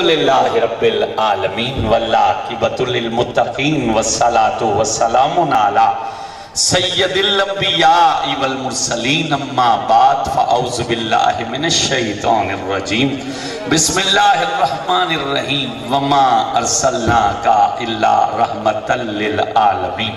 للہ رب العالمین والعاقبۃ للمتقین والصلاۃ والسلام علی سید الانبیاء والمرسلین اما بعد فاعوذ باللہ من الشیطان الرجیم بسم اللہ الرحمن الرحیم وما ارسلناک الا رحمۃ للعالمین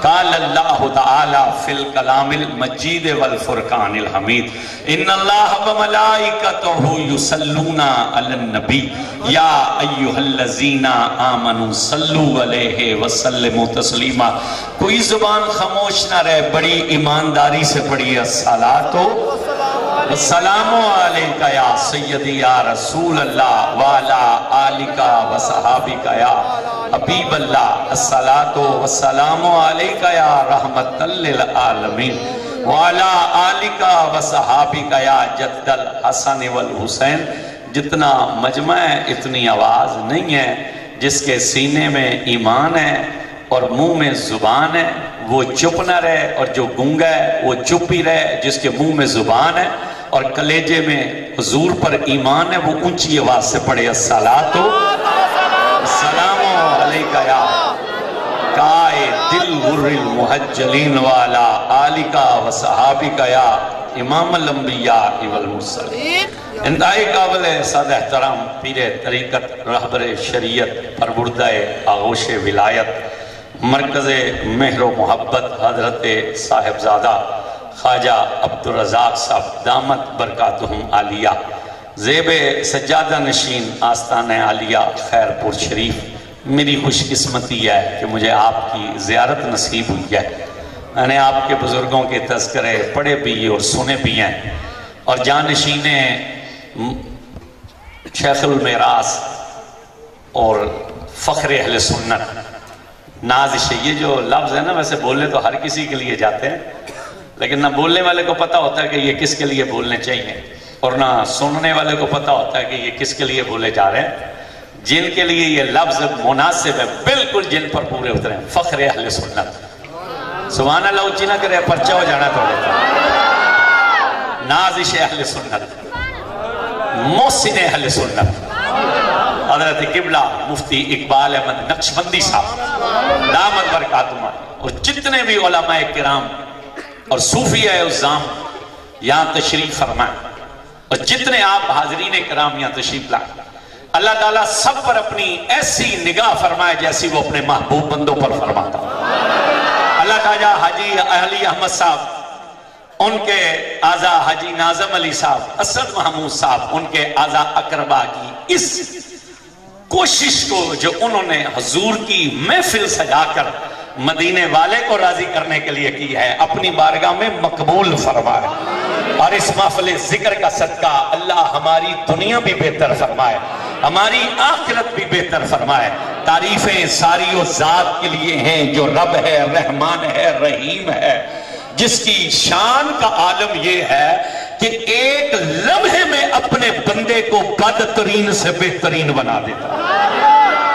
قال اللہ تعالی فی الکلام المجید والفرقان الحمید ان اللہ وملائکتہ یصلون علی النبی یا ایہا الذین آمنوا صلوا علیہ وسلموا تسلیما۔ کوئی زبان خاموش نہ رہے، بڑی ایمانداری سے پڑھی الصلاۃ والسلام علیکہ یا سیدی یا رسول اللہ وعلا آلک وصحابک یا حبیب اللہ، الصلاۃ والسلام علیکہ یا رحمت للعالمین وعلا آلک وصحابک یا جد الحسن والحسین۔ جتنا مجمع ہے اتنی آواز نہیں ہے، جس کے سینے میں ایمان ہے اور منہ میں زبان ہے وہ چپ نہ رہے، اور جو گونگا ہے وہ چپ ہی رہے، جس کے منہ میں زبان ہے اور کلیجے میں حضور پر ایمان ہے وہ اونچی آواز سے پڑھے الصلاۃ والسلام علیکہ یا قائد الغر المحجلین وعلا آلک وصحابک یا امام الانبیاء والمرسلین۔ انتہائی قابل صد احترام پیر طریقت، رہبر شریعت، پروردہ آغوش ولایت، مرکز مہر و محبت حضرت صاحبزادہ خواجہ عبدالرزاق صاحب دامت برکاتہم عالیہ، زیب سجادہ نشین آستان عالیہ خیر پور شریف۔ میری خوش قسمتی ہے کہ مجھے آپ کی زیارت نصیب ہوئی ہے۔ میں نے آپ کے بزرگوں کے تذکرے پڑھے بھی اور سنے بھی ہیں، اور جانشین شیخ المعراج اور فخر اہل سنت نازش، یہ جو لفظ ہے نا ویسے بولنے تو ہر کسی کے لیے جاتے ہیں، لیکن نہ بولنے والے کو پتہ ہوتا ہے کہ یہ کس کے لیے بولنے چاہیے، اور نہ سننے والے کو پتہ ہوتا ہے کہ یہ کس کے لیے بولے جا رہے ہیں۔ جن کے لیے یہ لفظ مناسب ہے بالکل جن پر پورے اترے ہیں، فخر اہل سنت۔ سبحان اللہ اونچی نہ کرے، پرچہ ہو جانا تھوڑے، نازش اہل سنت، محسن اہل سنت، حضرت قبلہ مفتی اقبال احمد نقشبندی صاحب دامت برکاتہم، اور جتنے بھی علماء کرام اور صوفیہ عظام یہاں تشریف فرمائیں، اور جتنے آپ حاضرین کرام یہاں تشریف لائیں، اللہ تعالیٰ سب پر اپنی ایسی نگاہ فرمائے جیسی وہ اپنے محبوب بندوں پر فرماتا۔ اللہ تعالیٰ حاجی علی احمد صاحب، ان کے آزا حاجی ناظم علی صاحب، اسد محمود صاحب، ان کے آزا اقربا کی اس کوشش کو جو انہوں نے حضور کی محفل سجا کر مدینے والے کو راضی کرنے کے لیے کی ہے، اپنی بارگاہ میں مقبول فرمائے، اور اس محفل ذکر کا صدقہ اللہ ہماری دنیا بھی بہتر فرمائے، ہماری آخرت بھی بہتر فرمائے۔ تعریفیں ساری و ذات کے لیے ہیں جو رب ہے، رحمان ہے، رحیم ہے، جس کی شان کا عالم یہ ہے کہ ایک لمحے میں اپنے بندے کو بدترین سے بہترین بنا دیتا۔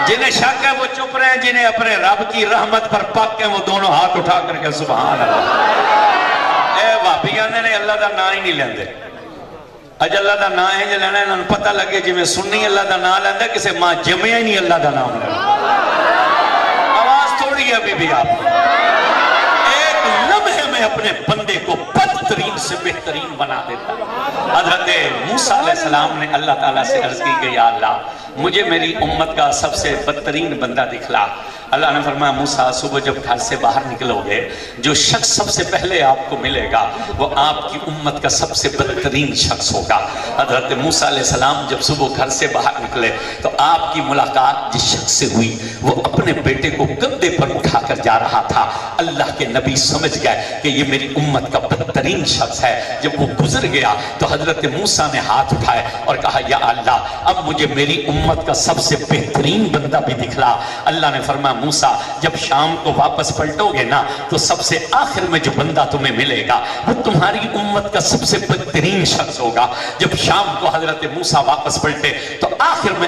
جنہیں شک ہے وہ چپ رہے ہیں، جنہیں اپنے رب کی رحمت پر پک ہیں وہ دونوں ہاتھ اٹھا کر کے سبحان اللہ۔ اے وہابیاں نے اللہ دا نام ہی نہیں لیندے، اج اللہ دا نام ہے جو لینا ہے، انہوں پتہ لگے جی میں سنی اللہ دا نام لیندے، کسے ماں جمعہ ہی نہیں اللہ دا نام لیندے۔ آواز تھوڑی ہے ابھی بھی آپ، ایک لمحے میں اپنے بندے کو بدترین سے بہترین بنا دیتا۔ حضرت موسیٰ علیہ السلام نے اللہ تعالیٰ سے عرض کی کہ یا اللہ مجھے میری امت کا سب سے بدترین بندہ دکھلا۔ اللہ نے فرمایا موسیٰ صبح جب گھر سے باہر نکلو گے جو شخص سب سے پہلے آپ کو ملے گا وہ آپ کی امت کا سب سے بدترین شخص ہوگا۔ حضرت موسیٰ علیہ السلام جب صبح گھر سے باہر نکلے تو آپ کی ملاقات جس شخص سے ہوئی وہ اپنے بیٹے کو کندھے پر اٹھا کر جا رہا تھا۔ اللہ کے نبی سمجھ گئے کہ یہ میری امت کا بدترین شخص ہے۔ جب وہ گزر گیا تو حضرت موسیٰ نے ہاتھ اٹھائے اور کہا یا اللہ اب مجھے میری امت کا سب سے بہترین بندہ بھی دکھلا۔ اللہ نے فرمایا موسیٰ جب شام کو واپس پلٹو گے نا تو سب سے آخر میں جو بندہ تمہیں ملے گا وہ تمہاری امت کا سب سے بہترین شخص ہوگا۔ جب شام کو حضرت موسیٰ واپس پلٹے تو آخر میں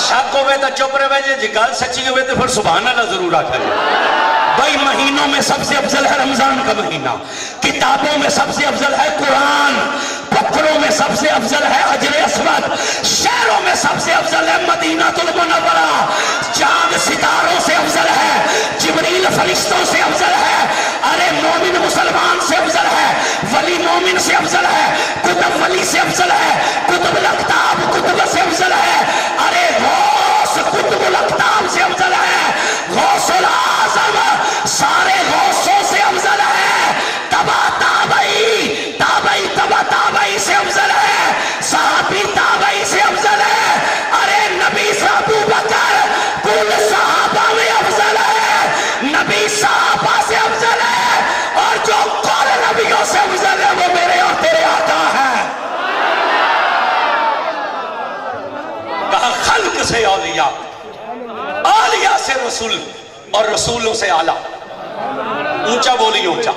شک ہوئے تو چپ رہے جی گل سچی ہوئے تو پھر سبحان اللہ ضرور آکھا بھائی مہینوں میں سب سے افضل ہے رمضان کا مہینہ، کتابوں میں سب سے افضل ہے قرآن، پتھروں میں سب سے افضل ہے حجر اسود، شہروں میں سب سے افضل ہے مدینہ المنورہ، چاند ستاروں سے افضل ہے، جبریل فرشتوں سے افضل ہے، ارے مومن مسلمان سے افضل ہے، ولی مومن سے افضل ہے، کتب ولی سے افضل ہے، کتب الاقطاب کتب سے افضل ہے، ارے غوث کتب الاقطاب سے افضل ہے، غوث العظم سارے غوثوں سے افضل ہے، تبا تابعی تابعی تبا تابعی سے افضل ہے، صحابی تابعی سے افضل ہے، ارے نبی سے ابو بکر کل صحابہ میں افضل ہے، نبی صحابہ سے افضل ہے، اور جو کل نبیوں سے افضل ہے وہ میرے اور تیرے آقا ہے۔ کہا خلق سے اولیاء، اولیاء سے رسول، اور رسولوں سے اعلیٰ، اونچا بولی اونچا۔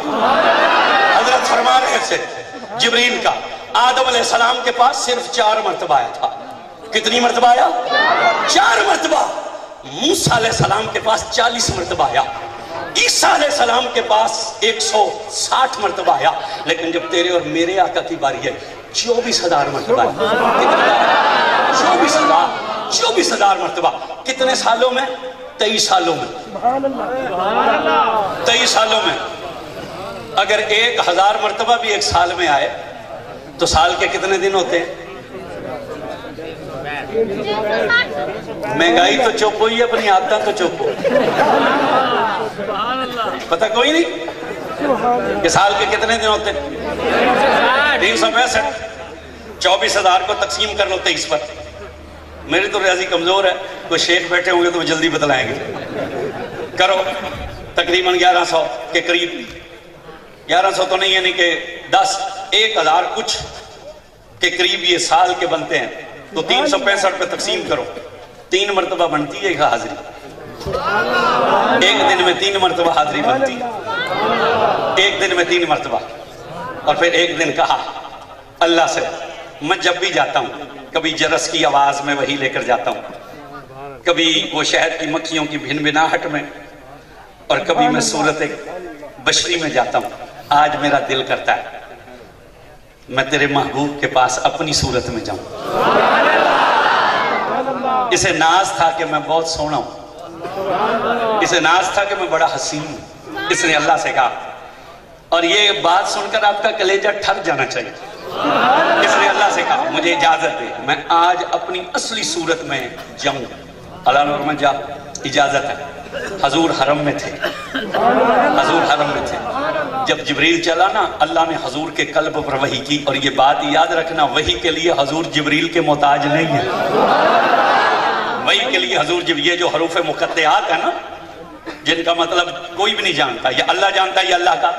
حضرت فرما رہے تھے جبریل کا آدم علیہ السلام کے پاس صرف 4 مرتبہ آیا تھا، کتنی مرتبہ آیا؟ 4 مرتبہ۔ موسیٰ علیہ السلام کے پاس 40 مرتبہ آیا، عیسیٰ علیہ السلام کے پاس 160 مرتبہ آیا، لیکن جب تیرے اور میرے آقا کی باری ہے 24,000 مرتبہ آیا۔ 24,000 مرتبہ، کتنے سالوں میں؟ 23 سالوں میں۔ 23 سالوں میں اگر 1,000 مرتبہ بھی ایک سال میں آئے تو سال کے کتنے دن ہوتے ہیں؟ مہنگائی تو چپ ہوئی ہے، اپنی عادتیں تو چپ ہو، پتہ کوئی نہیں کہ سال کے کتنے دن ہوتے ہیں؟ 365۔ 24,000 کو تقسیم کر لو 23 پر۔ میری تو ریاضی کمزور ہے، کوئی شیخ بیٹھے ہوں گے تو وہ جلدی بتلائیں گے۔ کرو تقریباً 1100 کے قریب، 1100 تو نہیں، یعنی کہ 1,000 کچھ کے قریب یہ سال کے بنتے ہیں، تو 365 پہ تقسیم کرو، 3 مرتبہ بنتی ہے ایک حاضری، ایک دن میں 3 مرتبہ حاضری بنتی ہے، ایک دن میں 3 مرتبہ۔ اور پھر ایک دن کہا اللہ سے، میں جب بھی جاتا ہوں کبھی جرس کی آواز میں وہی لے کر جاتا ہوں، کبھی وہ شہد کی مکھیوں کی بھن بھناہٹ میں، اور کبھی میں صورت بشری میں جاتا ہوں، آج میرا دل کرتا ہے میں تیرے محبوب کے پاس اپنی صورت میں جاؤں۔ اسے ناز تھا کہ میں بہت سونا ہوں، اسے ناز تھا کہ میں بڑا حسین ہوں، اس نے اللہ سے کہا، اور یہ بات سن کر آپ کا کلیجہ ٹھر جانا چاہیے، اس نے اللہ سے کہا مجھے اجازت دے میں آج اپنی اصلی صورت میں جاؤں۔ اللہ نے فرمایا جا، اجازت ہے۔ حضور حرم میں تھے، حضور حرم میں تھے، جب جبریل چلا نا اللہ نے حضور کے قلب پر وحی کی، اور یہ بات یاد رکھنا وحی کے لیے حضور جبریل کے محتاج نہیں ہے، وحی کے لیے حضور یہ جو حروف مقطعات ہیں نا جن کا مطلب کوئی بھی نہیں جانتا، یہ اللہ جانتا ہے، یہ اللہ کا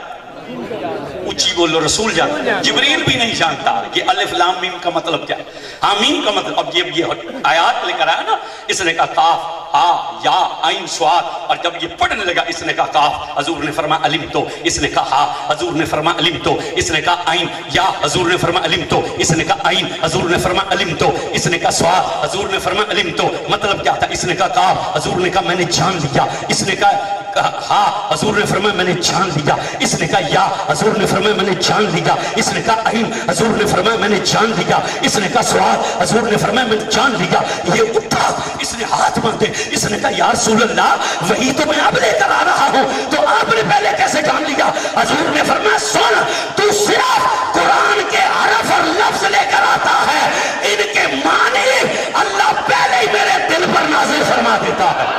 اونچی بولو رسول جانتا، جبریل بھی نہیں جانتا یہ الف لام میم کا مطلب کیا ہے۔ ہاں میم کا مطلب، اب یہ آیات لے کر آیا نا، اس نے کہا کاف ہا یا عین صاد، اور جب یہ پڑھنے لگا اس نے کہا کاف، حضور نے فرمایا علم تو، اس نے کہا ہا، حضور نے فرمایا علم تو، اس نے کہا عین یا، حضور نے فرمایا علم تو، اس نے کہا عین، حضور نے فرمایا علم تو، اس نے کہا صاد، حضور نے فرمایا علم تو، مطلب کیا تھا؟ اس نے کہا کاف، حضور نے کہا میں نے جان لیا، اس نے کہا ہاں، حضور نے فرمایا میں نے جان لیا، اس نے کہا یا، حضور نے فرمایا میں نے جان لیا، اس نے کہا عین، حضور نے فرمایا میں نے جان لیا، اس نے کہا صاد، حضور نے فرمایا میں نے جان لیا۔ یہ اٹھا، اس نے ہاتھ باندھے، اس نے کہا یا رسول اللہ وہی تو میں اب لے کر آ رہا ہوں، تو آپ نے پہلے کیسے جان لیا؟ حضور نے فرمایا سن، تو صرف قرآن کے حرف اور لفظ لے کر آتا ہے، ان کے معنی اللہ پہلے ہی میرے دل پر نازل فرما دیتا ہے۔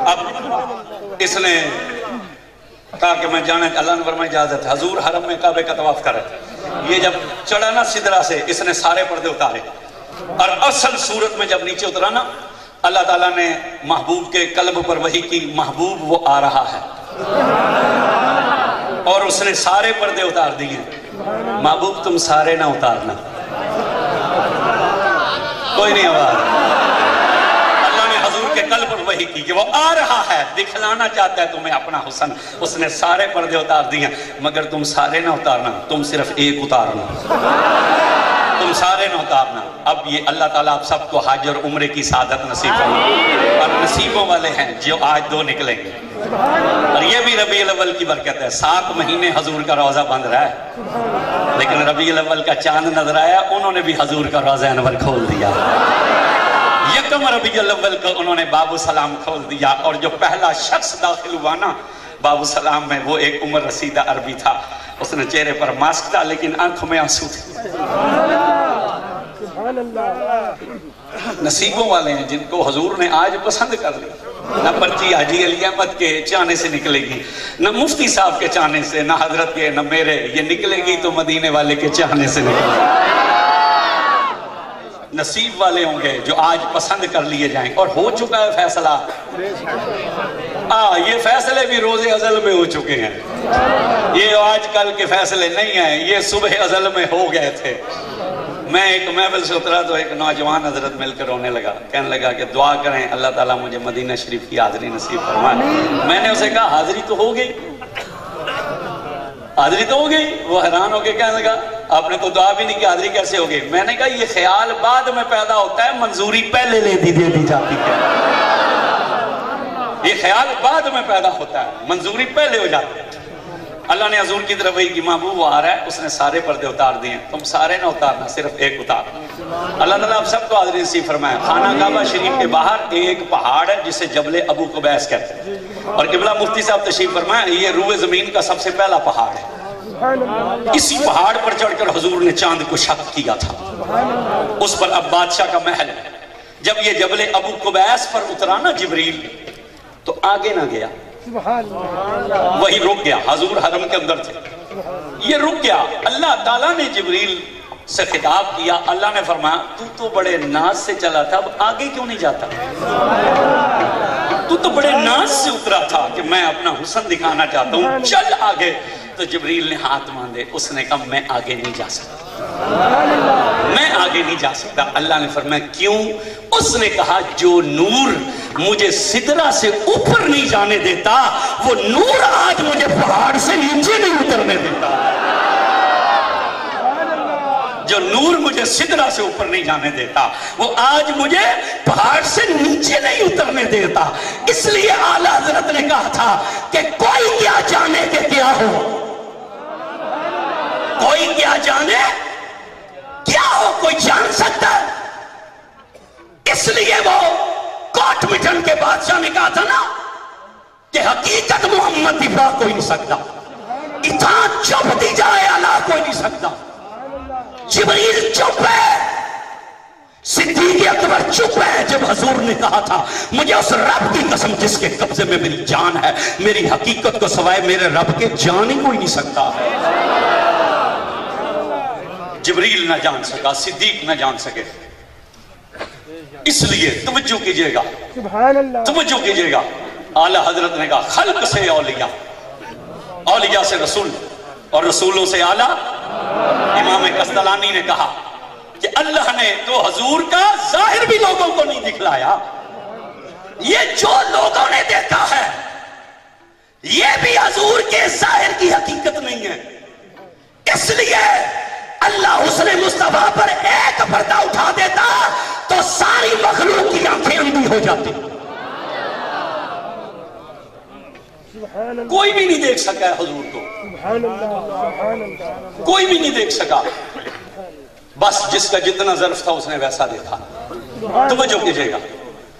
اب اس نے کہا کہ میں جانا، اللہ نے فرمایا اجازت ہے۔ حضور حرم میں کعبے کا طواف کر رہے تھے، یہ جب چڑھا نا سدرہ سے اس نے سارے پردے اتارے، اور اصل صورت میں جب نیچے اترا نا اللہ تعالیٰ نے محبوب کے قلب پر وحی کی، محبوب وہ آ رہا ہے، اور اس نے سارے پردے اتار دیے، محبوب تم سارے نہ اتارنا، کوئی نہیں آواز، کے قلب پر وحی کی کہ وہ آ رہا ہے، دکھلانا چاہتا ہے تمہیں اپنا حسن، اس نے سارے پردے اتار دیے، مگر تم سارے نہ اتارنا، تم صرف ایک اتارنا۔ تم سارے نہ اتارنا. اب یہ اللہ تعالیٰ آپ سب کو حج اور عمرے کی سعادت نصیب فرمائے. اور نصیبوں والے ہیں جو آج 2 نکلیں گے. اور یہ بھی ربیع الاول کی برکت ہے. 7 مہینے حضور کا روزہ بند رہا ہے، لیکن ربیع الاول کا چاند نظر آیا، انہوں نے بھی حضور کا روزہ انور کھول دیا. یکم ربیع الاول کو انہوں نے باب السلام کھول دیا. اور جو پہلا شخص داخل ہوا نا باب السلام میں، وہ ایک عمر رسیدہ عربی تھا. اس نے چہرے پر ماسک تھا لیکن آنکھوں میں آنسو تھے. نصیبوں والے ہیں جن کو حضور نے آج پسند کر لیا. نہ پرچی حاجی علی احمد کے چانے سے نکلے گی، نہ مفتی صاحب کے چانے سے، نہ حضرت کے، نہ میرے. یہ نکلے گی تو مدینے والے کے چانے سے نکلے گی. نصیب والے ہوں گے جو آج پسند کر لیے جائیں. اور ہو چکا ہے فیصلہ. یہ فیصلے بھی روز ازل میں ہو چکے ہیں. یہ آج کل کے فیصلے نہیں ہیں، یہ صبح ازل میں ہو گئے تھے. میں ایک محفل سے اترا تو ایک نوجوان حضرت مل کر رونے لگا، کہنے لگا کہ دعا کریں اللہ تعالیٰ مجھے مدینہ شریف کی حاضری نصیب فرمائے. میں نے اسے کہا حاضری تو ہو گئی، حاضری تو ہو گئی. وہ حیران ہو کے کہنے لگا آپ نے تو دعا بھی نہیں کی، حاضری کیسے ہو گئی؟ میں نے کہا یہ خیال بعد میں پیدا ہوتا ہے، منظوری پہلے دے دی جاتی ہے. یہ خیال بعد میں پیدا ہوتا ہے، منظوری پہلے ہو جاتی ہے. اللہ نے حضور کی طرف وہی کہ محبوب وہ آ رہا ہے، اس نے سارے پردے اتار دیے. تم سارے نہ اتارنا، صرف ایک اتارنا. اللہ تعالیٰ آپ سب کو حاضری نصیب فرمائے. خانہ کعبہ شریف کے باہر ایک پہاڑ ہے جسے جبل ابو قبیس کہتے ہیں. اور قبلہ مفتی صاحب تشریف فرمائے، یہ روئے زمین کا سب سے پہلا پہاڑ ہے. اسی پہاڑ پر چڑھ کر حضور نے چاند کو شق کیا تھا. اس پر اب بادشاہ کا محل ہے. جب یہ جبل ابو قبیس پر اترا نا جبریل تو آگے نہ گیا، وہی رک گیا. حضور حرم کے اندر تھے، یہ رک گیا. اللہ تعالیٰ نے جبریل سے خطاب کیا. اللہ نے فرمایا تو بڑے ناز سے چلا تھا، اب آگے کیوں نہیں جاتا؟ تو بڑے ناز سے اترا تھا کہ میں اپنا حسن دکھانا چاہتا ہوں، چل آگے. تو جبریل نے ہاتھ باندھے، اس نے کہا میں آگے نہیں جا سکتا، میں آگے نہیں جا سکتا. اللہ نے فرمایا کیوں؟ اس نے کہا جو نور مجھے سدرہ سے اوپر نہیں جانے دیتا، وہ نور آج مجھے پہاڑ سے نیچے نہیں اترنے دیتا. جو نور مجھے سدرہ سے اوپر نہیں جانے دیتا، وہ آج مجھے پہاڑ سے نیچے نہیں اترنے دیتا. اس لیے اعلیٰ حضرت نے کہا تھا کہ کوئی کیا جانے کہ کیا ہو، کوئی کیا جانے کیا ہو، کوئی جان سکتا ہے. اس لیے وہ کوٹ مٹن کے بادشاہ نے کہا تھا نا کہ حقیقت محمد کی بات کوئی نہیں سکتا، اطاعت چپ دی جائے اللہ کوئی نہیں سکتا. جبریل چپ ہے، صدیق اکبر چپ ہے. جب حضور نے کہا تھا مجھے اس رب کی قسم جس کے قبضے میں میری جان ہے، میری حقیقت کو سوائے میرے رب کے جان ہی کوئی نہیں سکتا. جبریل نہ جان سکا، صدیق نہ جان سکے. اس لیے توجہ کیجئے گا، توجہ کیجئے گا. اعلیٰ حضرت نے کہا خلق سے اولیاء، اولیاء سے رسول، اور رسولوں سے اعلیٰ. امام قسطلانی نے کہا کہ اللہ نے تو حضور کا ظاہر بھی لوگوں کو نہیں دکھلایا، یہ جو لوگوں نے دیکھا ہے یہ بھی حضور کے ظاہر کی حقیقت نہیں ہے. اس لیے اللہ حسن مصطفیٰ پر ایک پردہ اٹھا دیتا تو ساری مخلوق کی آنکھیں اندھی ہو جاتی. کوئی بھی نہیں دیکھ سکا ہے حضور کو، کوئی بھی نہیں دیکھ سکا. بس جس کا جتنا ظرف تھا اس نے ویسا دیکھا. توجہ کیجئے گا.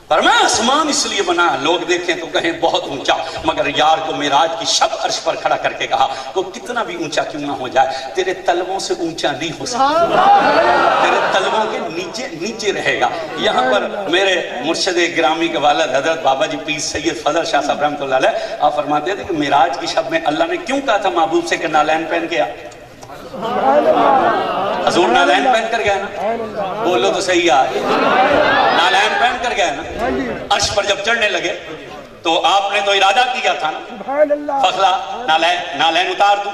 فرمایا آسمان اس لیے بنا لوگ دیکھیں تو کہیں بہت اونچا، مگر یار کو معراج کی شب عرش پر کھڑا کر کے کہا کو کتنا بھی اونچا کیوں نہ ہو جائے تیرے تلووں سے اونچا نہیں ہو سکتا، تیرے تلووں کے نیچے نیچے رہے گا. یہاں پر میرے مرشد گرامی کے والد حضرت بابا جی پیر سید فضل شاہ صاحب رحمۃ اللہ علیہ آپ فرماتے تھے کہ معراج کی شب میں اللہ نے کیوں کہا تھا محبوب سے کہ نالین پہن کے آ. حضور نالین پہن کر گئے نا، بولو تو صحیح آئے، نالین پہن کر گئے نا. عرش پر جب چڑھنے لگے تو آپ نے تو ارادہ کیا تھا نا فخلا نالین اتار دوں.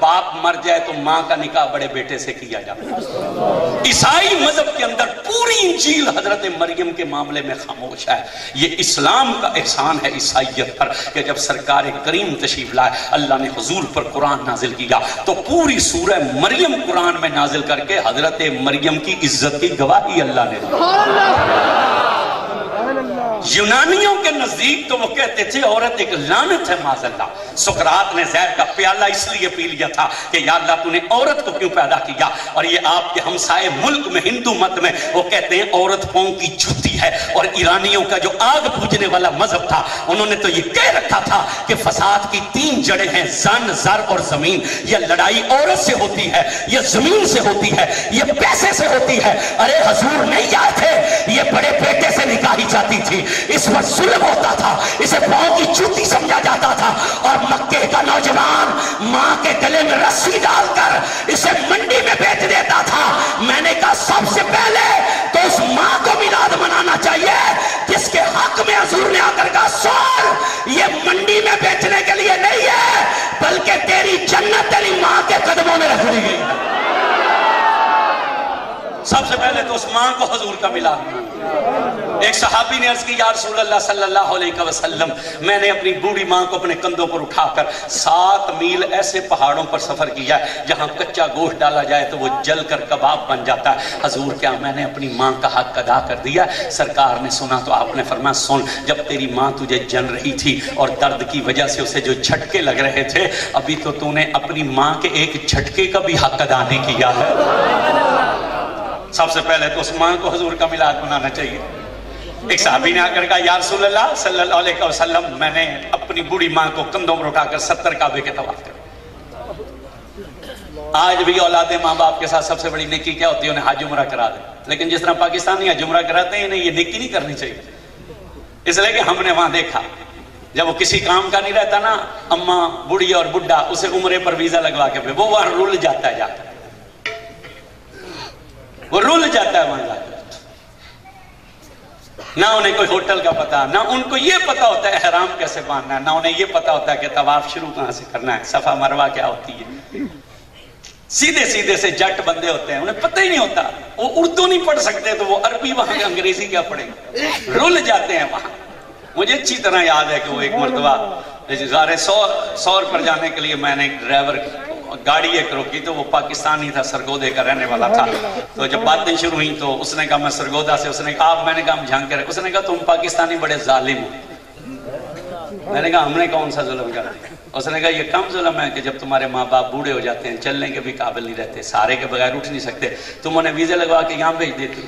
باپ مر جائے تو ماں کا نکاح بڑے بیٹے سے کیا جاتا ہے. عیسائی مذہب کے اندر پوری انجیل حضرت مریم کے معاملے میں خاموش ہے. یہ اسلام کا احسان ہے عیسائیت پر کہ جب سرکار کریم تشریف لائے اللہ نے حضور پر قرآن نازل کیا تو پوری سورہ مریم قرآن میں نازل کر کے حضرت مریم کی عزت کی گواہی اللہ نے دی. یونانیوں کے نزدیک تو وہ کہتے تھے عورت ایک لعنت ہے معاذ اللہ. سقراط نے زہر کا پیالہ اس لیے پی لیا تھا کہ یا اللہ تو نے عورت کو کیوں پیدا کیا. اور یہ آپ کے ہمسائے ملک میں ہندو مت میں وہ کہتے ہیں عورت پاؤں کی جوتی ہے. اور ایرانیوں کا جو آگ بوجھنے والا مذہب تھا انہوں نے تو یہ کہہ رکھا تھا کہ فساد کی 3 جڑیں ہیں زن زر اور زمین. یہ لڑائی عورت سے ہوتی ہے, یہ زمین سے ہوتی ہے, یہ پیسے سے ہوتی ہے. ارے حضور نہیں آئے تھے, یہ بڑے بیٹے سے نکاحی جاتی تھی. اس وقت ظلم ہوتا تھا, اسے پاؤں کی جوتی سمجھا جاتا تھا. اور مکے کا نوجوان ماں کے گلے میں رسی ڈال کر اسے منڈی میں بیچ دیتا تھا. میں نے کہا سب سے پہلے تو اس ماں کو میلاد منانا چاہیے جس کے حق میں حضور نے آ کر کہا سن, یہ منڈی میں بیچنے کے لیے نہیں ہے بلکہ تیری جنت تیری ماں کے قدموں میں رکھ دی گئی. سب سے پہلے تو اس ماں کو حضور کا میلاد منانا. ایک صحابی نے عرض کی یا رسول اللہ صلی اللہ علیہ وسلم, میں نے اپنی بوڑھی ماں کو اپنے کندھوں پر اٹھا کر 7 میل ایسے پہاڑوں پر سفر کیا ہے جہاں کچا گوشت ڈالا جائے تو وہ جل کر کباب بن جاتا ہے. حضور کیا میں نے اپنی ماں کا حق ادا کر دیا؟ سرکار نے سنا تو آپ نے فرمایا سن, جب تیری ماں تجھے جل رہی تھی اور درد کی وجہ سے اسے جو جھٹکے لگ رہے تھے, ابھی تو نے اپنی ماں کے ایک جھٹکے کا بھی حق ادا نہیں کیا ہے. سب سے پہلے تو اس ماں کو حضور کا میلاد منانا چاہیے. ایک صحابی نے آ کر کہا یا رسول اللہ صلی اللہ علیہ وسلم, میں نے اپنی بوڑھی ماں کو کندھوں پر اٹھا کر 70 کعبے کے طواف کر. آج بھی اولاد ماں باپ کے ساتھ سب سے بڑی نیکی کیا ہوتی ہے؟ انہیں حج عمرہ کرا دیں. لیکن جس طرح پاکستانی حج عمرہ کراتے ہیں انہیں یہ نیکی نہیں کرنی چاہیے. اس لیے کہ ہم نے وہاں دیکھا جب وہ کسی کام کا نہیں رہتا نا, اماں بوڑھی اور بڈھا اسے عمرے پر ویزا لگوا کے وہ وہاں رول جاتا ہے, جاتا ہے وہ رول جاتا ہے وہاں جا کر. نہ انہیں کوئی ہوٹل کا پتا, نہ ان کو یہ پتا ہوتا ہے احرام کیسے باندھنا ہے, نہ انہیں یہ پتا ہوتا ہے کہ طواف شروع کہاں سے کرنا ہے, صفا مروہ کیا ہوتی ہے. سیدھے سیدھے سے جٹ بندے ہوتے ہیں, انہیں پتہ ہی نہیں ہوتا. وہ اردو نہیں پڑھ سکتے تو وہ عربی وہاں انگریزی کیا پڑھیں گے, رول جاتے ہیں وہاں. مجھے اچھی طرح یاد ہے کہ وہ ایک مرتبہ غار سور پر جانے کے لیے میں نے ایک ڈرائیور گاڑی ایک روکی تو وہ پاکستانی تھا, سرگودے کا رہنے والا تھا. تو جب باتیں شروع ہوئی تو اس نے کہا میں سرگودا سے, اس نے کہا میں نے کہا ہم جھانک رہے, اس نے کہا تم پاکستانی بڑے ظالم ہو. میں نے کہا ہم نے کون سا ظلم کر دیا؟ اس نے کہا یہ کم ظلم ہے کہ جب تمہارے ماں باپ بوڑھے ہو جاتے ہیں, چلنے کے بھی قابل نہیں رہتے, سارے کے بغیر اٹھ نہیں سکتے, تم انہیں ویزے لگوا کے یہاں بھیج دیتے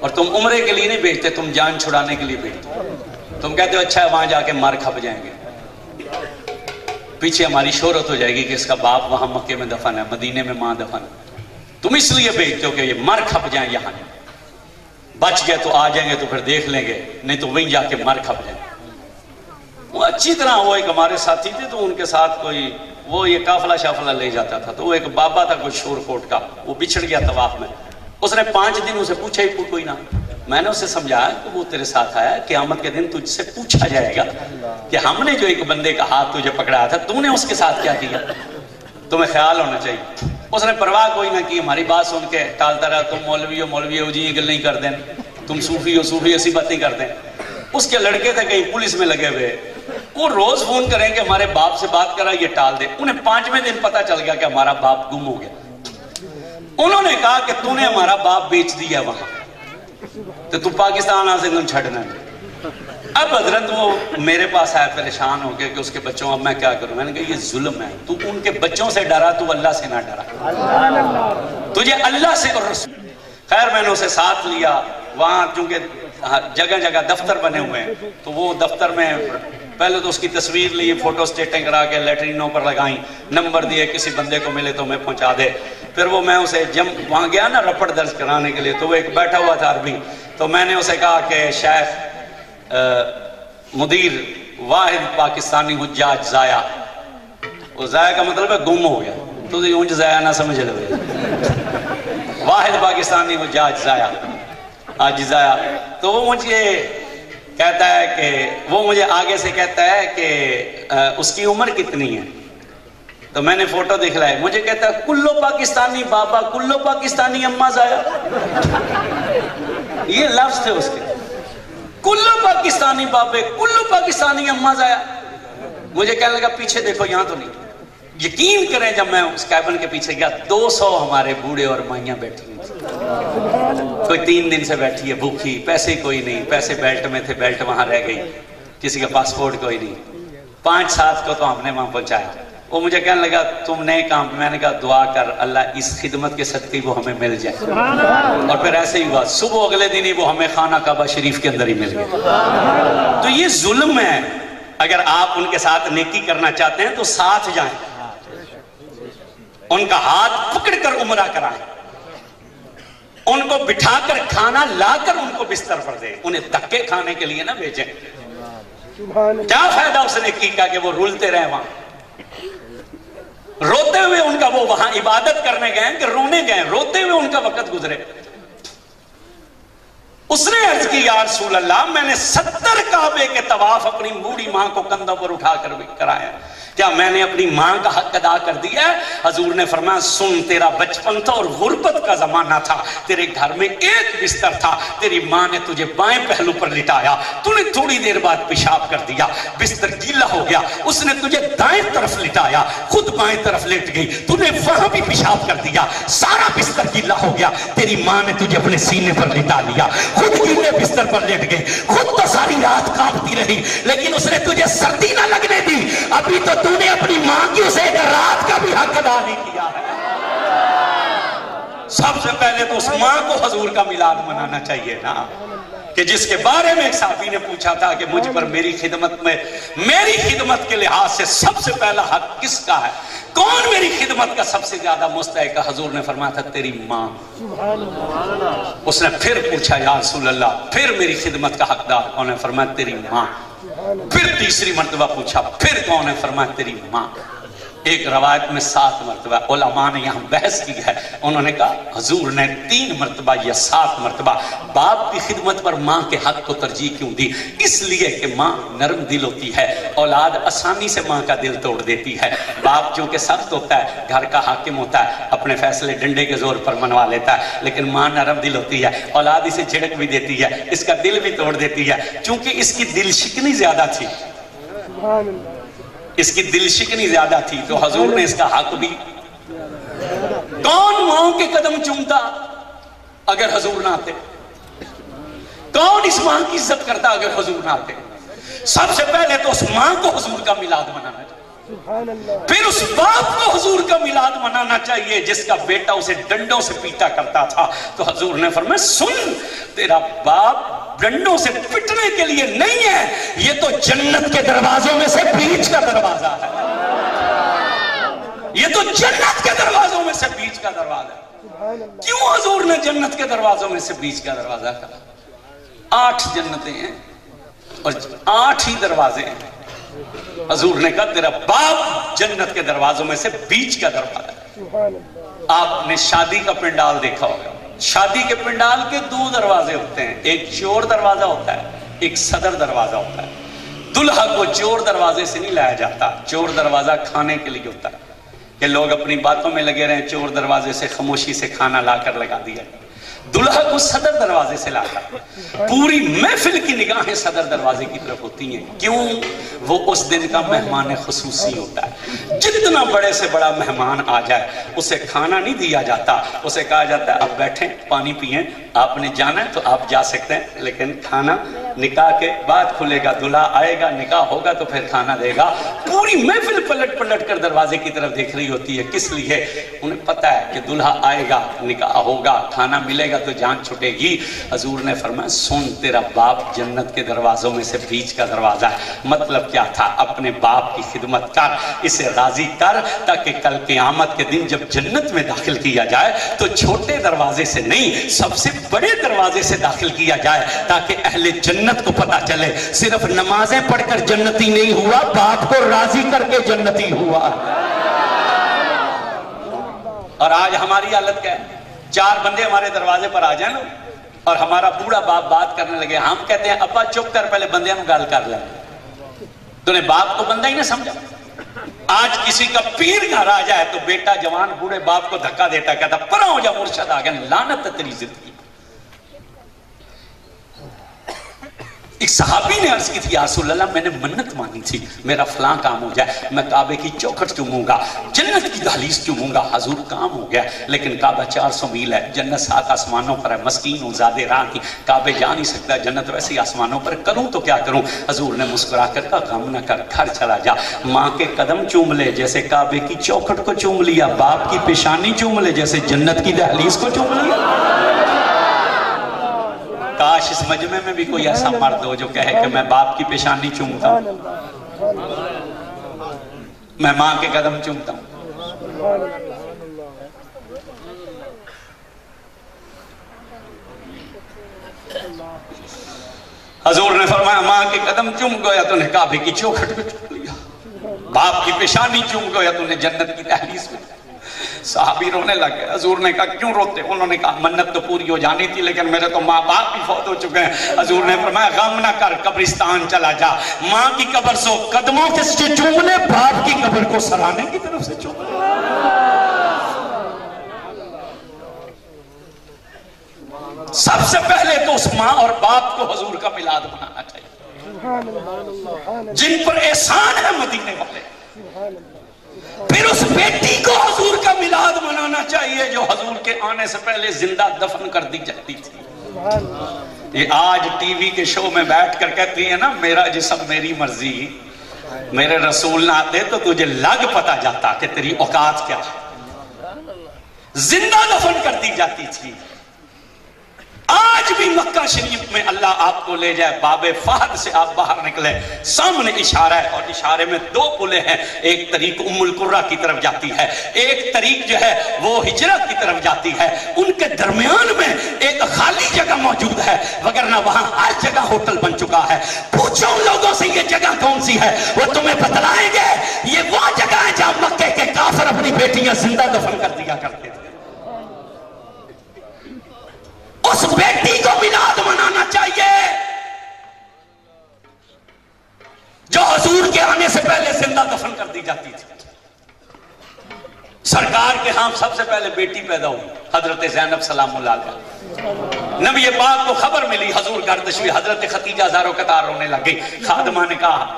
اور تم عمرے کے لیے نہیں بھیجتے, تم جان چھڑانے کے لیے بھیجتے. تم کہتے ہو اچھا ہے وہاں جا کے مار کھپ جائیں گے, پیچھے ہماری شہرت ہو جائے گی کہ اس کا باپ وہاں مکے میں دفن ہے, مدینے میں ماں دفن ہے. تم اس لیے بھیجتے ہو کہ یہ مر کھپ جائیں, یہاں بچ گئے تو آ جائیں گے تو پھر دیکھ لیں گے, نہیں تو وہیں جا کے مر کھپ جائیں. وہ اچھی طرح, وہ ایک ہمارے ساتھی تھے تو ان کے ساتھ کوئی وہ یہ قافلہ شافلہ لے جاتا تھا, تو وہ ایک بابا تھا کوئی شور کوٹ کا, وہ بچھڑ گیا طواف میں. اس نے 5 دن اسے پوچھا ہی کوئی نہ. میں نے اسے سمجھایا کہ وہ تیرے ساتھ آیا, قیامت کے دن تجھ سے پوچھا جائے گا کہ ہم نے جو ایک بندے کا ہاتھ تجھے پکڑایا تھا تو نے اس کے ساتھ کیا کیا, تمہیں خیال ہونا چاہیے. اس نے پرواہ کوئی نہ کی, ہماری بات سن کے ٹالتا رہا, تم مولوی ہو جی یہ گل نہیں کر دیں, تم صوفی ہو ایسی باتیں کر دیں. اس کے لڑکے تھے کہیں پولیس میں لگے ہوئے, وہ روز فون کریں کہ ہمارے باپ سے بات کرا, یہ ٹال دے. انہیں 5ویں دن پتا چل گیا کہ ہمارا باپ گم ہو گیا. انہوں نے کہا کہ تو نے ہمارا باپ بیچ دیا وہاں, تو پاکستان آ سے تم چھڑنا ہے. اب حضرت وہ میرے پاس آیا پریشان ہو گیا کہ اس کے بچوں, اب میں کیا کروں؟ میں نے کہا یہ ظلم ہے, تو ان کے بچوں سے ڈرا, تو اللہ سے نہ ڈرا, تجھے اللہ سے اور رسول. خیر میں نے اسے ساتھ لیا وہاں, چونکہ جگہ جگہ دفتر بنے ہوئے ہیں, تو وہ دفتر میں پہلے تو اس کی تصویر لی, فوٹو سٹیٹیں کرا کے لیٹرینوں پر لگائیں, نمبر دیے کسی بندے کو ملے تو میں پہنچا دے. پھر وہ میں اسے جب وہاں گیا نا رپٹ درج کرانے کے لیے, تو وہ ایک بیٹھا ہوا تھا عربی, تو میں نے اسے کہا کہ شیخ مدیر واحد پاکستانی حجاج ضائع, وہ ضائع کا مطلب ہے گم ہو گیا, تو اونج ضائع نہ سمجھ لے, واحد پاکستانی حجاج ضائع, آج ضائع. تو وہ مجھے کہتا ہے کہ وہ مجھے آگے سے کہتا ہے کہ اس کی عمر کتنی ہے؟ تو میں نے فوٹو دکھلائی، مجھے کہتا ہے کلو پاکستانی بابا کلو پاکستانی اما زایا، یہ لفظ تھے اس کے، کلو پاکستانی بابے کلو پاکستانی اما زایا۔ مجھے کہنے لگا پیچھے دیکھو یہاں تو نہیں۔ یقین کریں جب میں اس کیبن کے پیچھے گیا 200 ہمارے بوڑھے اور مائیاں بیٹھی ہیں، کوئی 3 دن سے بیٹھی ہے بھوکی، پیسے کوئی نہیں، پیسے بیلٹ میں تھے بیلٹ وہاں رہ گئی، کسی کا پاسپورٹ کوئی نہیں، 5-7 کو تو ہم نے وہاں پہنچایا۔ وہ مجھے کہنے لگا تم نئے کام، میں نے کہا دعا کر اللہ اس خدمت کے صدقے وہ ہمیں مل جائے، اور پھر ایسے ہی ہوا، صبح اگلے دن ہی وہ ہمیں خانہ کعبہ شریف کے اندر ہی مل گیا۔ تو یہ ظلم ہے، اگر آپ ان کے ساتھ نیکی کرنا چاہتے ہیں تو ساتھ جائیں، ان کا ہاتھ پکڑ کر عمرہ کرائیں، ان کو بٹھا کر کھانا لا کر ان کو بستر پر دیں، انہیں دھکے کھانے کے لیے نہ بھیجیں۔ کیا فائدہ اس نیکی کا کہ وہ رولتے رہے وہاں، روتے ہوئے ان کا وہ وہاں عبادت کرنے گئے کہ رونے گئے، روتے ہوئے ان کا وقت گزرے۔ اس نے عرض کی یا رسول اللہ میں نے 70 کعبے کے طواف اپنی بوڑھی ماں کو کندھوں پر اٹھا کر بھی کرایا، کیا میں نے اپنی ماں کا حق ادا کر دیا ہے؟ حضور نے فرمایا سن، تیرا بچپن تھا اور غربت کا زمانہ تھا، تیرے گھر میں ایک بستر تھا، تیری ماں نے تجھے بائیں پہلو پر لٹایا، تو نے تھوڑی دیر بعد پیشاب کر دیا، بستر گیلا ہو گیا، اس نے تجھے دائیں طرف لٹایا، خود بائیں طرف لیٹ گئی، تو نے وہاں بھی پیشاب کر دیا، سارا بستر گیلا ہو گیا، تیری ماں نے تجھے اپنے سینے پر لٹا لیا، خود گیلے بستر پر لیٹ گئی، خود تو ساری رات کانپتی رہی، لیکن اس نے تجھے سردی نہ لگنے دی، ابھی تو تو نے اپنی ماں کی اسے ایک رات کا بھی حق ادا نہیں کیا ہے۔ سب سے پہلے تو اس ماں کو حضور کا میلاد منانا چاہیے نا، کہ جس کے بارے میں ایک صحابی نے پوچھا تھا کہ مجھ پر میری خدمت کے لحاظ سے سب سے پہلا حق کس کا ہے، کون میری خدمت کا سب سے زیادہ مستحق ہے؟ حضور نے فرمایا تھا تیری ماں۔ اس نے پھر پوچھا یا رسول اللہ پھر میری خدمت کا حقدار کون ہے؟ فرمایا تیری ماں۔ پھر تیسری مرتبہ پوچھا پھر کون ہے؟ فرمایا تیری ماں۔ ایک روایت میں 7 مرتبہ، علماء نے یہاں بحث کی ہے، انہوں نے کہا حضور نے 3 مرتبہ یا 7 مرتبہ باپ کی خدمت پر ماں کے حق کو ترجیح کیوں دی؟ اس لیے کہ ماں نرم دل ہوتی ہے، اولاد آسانی سے ماں کا دل توڑ دیتی ہے، باپ چونکہ سخت ہوتا ہے، گھر کا حاکم ہوتا ہے، اپنے فیصلے ڈنڈے کے زور پر منوا لیتا ہے، لیکن ماں نرم دل ہوتی ہے، اولاد اسے جھڑک بھی دیتی ہے، اس کا دل بھی توڑ دیتی ہے، چونکہ اس کی دل شکنی زیادہ تھی، اس کی دل شکنی زیادہ تھی، تو حضور نے اس کا حق بھی۔ کون ماں کے قدم چومتا اگر حضور نہ آتے؟ کون اس ماں کی عزت کرتا اگر حضور نہ آتے؟ سب سے پہلے تو اس ماں کو حضور کا میلاد منانا چاہیے، پھر اس باپ کو حضور کا میلاد منانا چاہیے جس کا بیٹا اسے ڈنڈوں سے پیٹا کرتا تھا، تو حضور نے فرمایا سن، تیرا باپ ڈنڈوں سے پٹنے کے لیے نہیں ہے، یہ تو جنت کے دروازوں میں سے بیچ کا دروازہ ہے، یہ تو جنت کے دروازوں میں سے بیچ کا دروازہ ہے۔ کیوں حضور نے جنت کے دروازوں میں سے بیچ کا دروازہ کہا؟ 8 جنتیں ہیں اور 8 ہی دروازے ہیں، حضور نے کہا تیرا باپ جنت کے دروازوں میں سے بیچ کا دروازہ ہے۔ آپ نے شادی کا پنڈال دیکھا ہوگا، شادی کے پنڈال کے 2 دروازے ہوتے ہیں، ایک چور دروازہ ہوتا ہے، ایک صدر دروازہ ہوتا ہے۔ دلہا کو چور دروازے سے نہیں لایا جاتا، چور دروازہ کھانے کے لیے ہوتا ہے کہ لوگ اپنی باتوں میں لگے رہیں، چور دروازے سے خاموشی سے کھانا لا کر لگا دیا۔ دلہا کو صدر دروازے سے لاتا، پوری محفل کی نگاہیں صدر دروازے کی طرف ہوتی ہیں، کیوں؟ وہ اس دن کا مہمان خصوصی ہوتا ہے، جتنا بڑے سے بڑا مہمان آ جائے اسے کھانا نہیں دیا جاتا، اسے کہا جاتا ہے آپ بیٹھیں پانی پئیں، آپ نے جانا ہے تو آپ جا سکتے ہیں، لیکن کھانا نکاح کے بعد کھلے گا، دلہا آئے گا، نکاح ہوگا تو پھر کھانا دے گا۔ پوری محفل پلٹ پلٹ کر دروازے کی طرف دیکھ رہی ہوتی ہے، کس لیے؟ انہیں پتا ہے کہ دلہا آئے گا، نکاح ہوگا، کھانا ملے گا تو جان چھٹے گی۔ حضور نے فرمایا سن، تیرا باپ جنت کے دروازوں میں سے بیچ کا دروازہ ہے۔ مطلب کیا تھا؟ اپنے باپ کی خدمت کر، اسے راضی کر، تاکہ کل قیامت کے دن جب جنت میں داخل کیا جائے تو چھوٹے دروازے سے نہیں، سب سے بڑے دروازے سے داخل کیا جائے، تاکہ اہل جنت کو پتا چلے صرف نمازیں پڑھ کر جنتی نہیں ہوا، باپ کو راضی کر کے جنتی ہوا۔ اور آج ہماری حالت کیا ہے؟ 4 بندے ہمارے دروازے پر آ جائیں نا، اور ہمارا بوڑھا باپ بات کرنے لگے، ہم کہتے ہیں ابا چپ کر، پہلے بندیاں نو گل کر لیں۔ تو نے باپ کو بندہ ہی نہ سمجھا۔ آج کسی کا پیر گھر آ جائے تو بیٹا جوان بوڑھے باپ کو دھکا دیتا، کہتا پرا ہو جا مرشد آ گیا، لعنت ہے تیری زندگی۔ ایک صحابی نے عرض کی تھی، یا رسول اللہ میں نے منت مانی تھی میرا فلاں کام ہو جائے، میں کعبے کی چوکھٹ چوموں گا، جنت کی دہلیز چوموں گا، حضور کام ہو گیا، لیکن کعبہ 400 میل ہے، جنت 7 آسمانوں پر ہے، مسکین ہوں، زیادہ راہ کی، کعبے جا نہیں سکتا، جنت ویسے ہی آسمانوں پر، کروں تو کیا کروں؟ حضور نے مسکرا کر کہا غم نہ کر، گھر چلا جا، ماں کے قدم چوم لے جیسے کعبے کی چوکھٹ کو چوم لیا، باپ کی پیشانی چوم لے جیسے جنت کی دہلیز کو چوم لیا۔ کاش اس مجمع میں بھی کوئی ایسا مرد ہو جو کہے کہ میں باپ کی پیشانی چومتا ہوں، میں ماں کے قدم چومتا ہوں۔ حضور نے فرمایا ماں کے قدم چوم گیا تو نے کعبے کی چوکھٹ کو چوم لیا، باپ کی پیشانی چوم گیا تو نے جنت کی دہلیز میں۔ صحابی رونے لگے، حضور نے کہا کیوں روتے؟ انہوں نے کہا منت تو پوری ہو جانی تھی لیکن میرے تو ماں باپ بھی فوت ہو چکے ہیں۔ حضور نے فرمایا غم نہ کر، قبرستان چلا جا، ماں کی قبر سے قدموں سے چوم لے، باپ کی قبر کو سرانے کی طرف سے چوم لے۔ سب سے پہلے تو اس ماں اور باپ کو حضور کا میلاد منانا چاہیے جن پر احسان ہے مدینے والے، پھر اس بیٹی کو حضور کا میلاد منانا چاہیے جو حضور کے آنے سے پہلے زندہ دفن کر دی جاتی تھی۔ یہ آج ٹی وی کے شو میں بیٹھ کر کہتی ہے نا میرا جسم میری مرضی، میرے رسول نہ آتے تو تجھے لگ پتا جاتا کہ تیری اوقات کیا ہے۔ زندہ دفن کر دی جاتی تھی۔ آج بھی مکہ شریف میں اللہ آپ کو لے جائے، باب فہد سے آپ باہر نکلے، سامنے اشارہ ہے اور اشارے میں 2 پلیں ہیں، ایک طریق ام القرہ کی طرف جاتی ہے، ایک طریق جو ہے وہ ہجرت کی طرف جاتی ہے، ان کے درمیان میں ایک خالی جگہ موجود ہے، وگرنہ وہاں ہر جگہ ہوٹل بن چکا ہے۔ پوچھو ان لوگوں سے یہ جگہ کون سی ہے، وہ تمہیں بتلائیں گے یہ وہ جگہ ہے جہاں مکے کے کافر اپنی بیٹیاں زندہ دفن کر دیا کرتے تھے۔ اس بیٹی کو میلاد منانا چاہیے جو حضور کے آنے سے پہلے زندہ دفن کر دی جاتی تھی۔ سرکار کے ہاں سب سے پہلے بیٹی پیدا ہوئی حضرت زینب سلام اللہ علیہ۔ نبی پاک کو خبر ملی حضور گھر تشریف، حضرت ختیجہ زارو قطار رونے لگ گئی۔ خادمہ نے کہا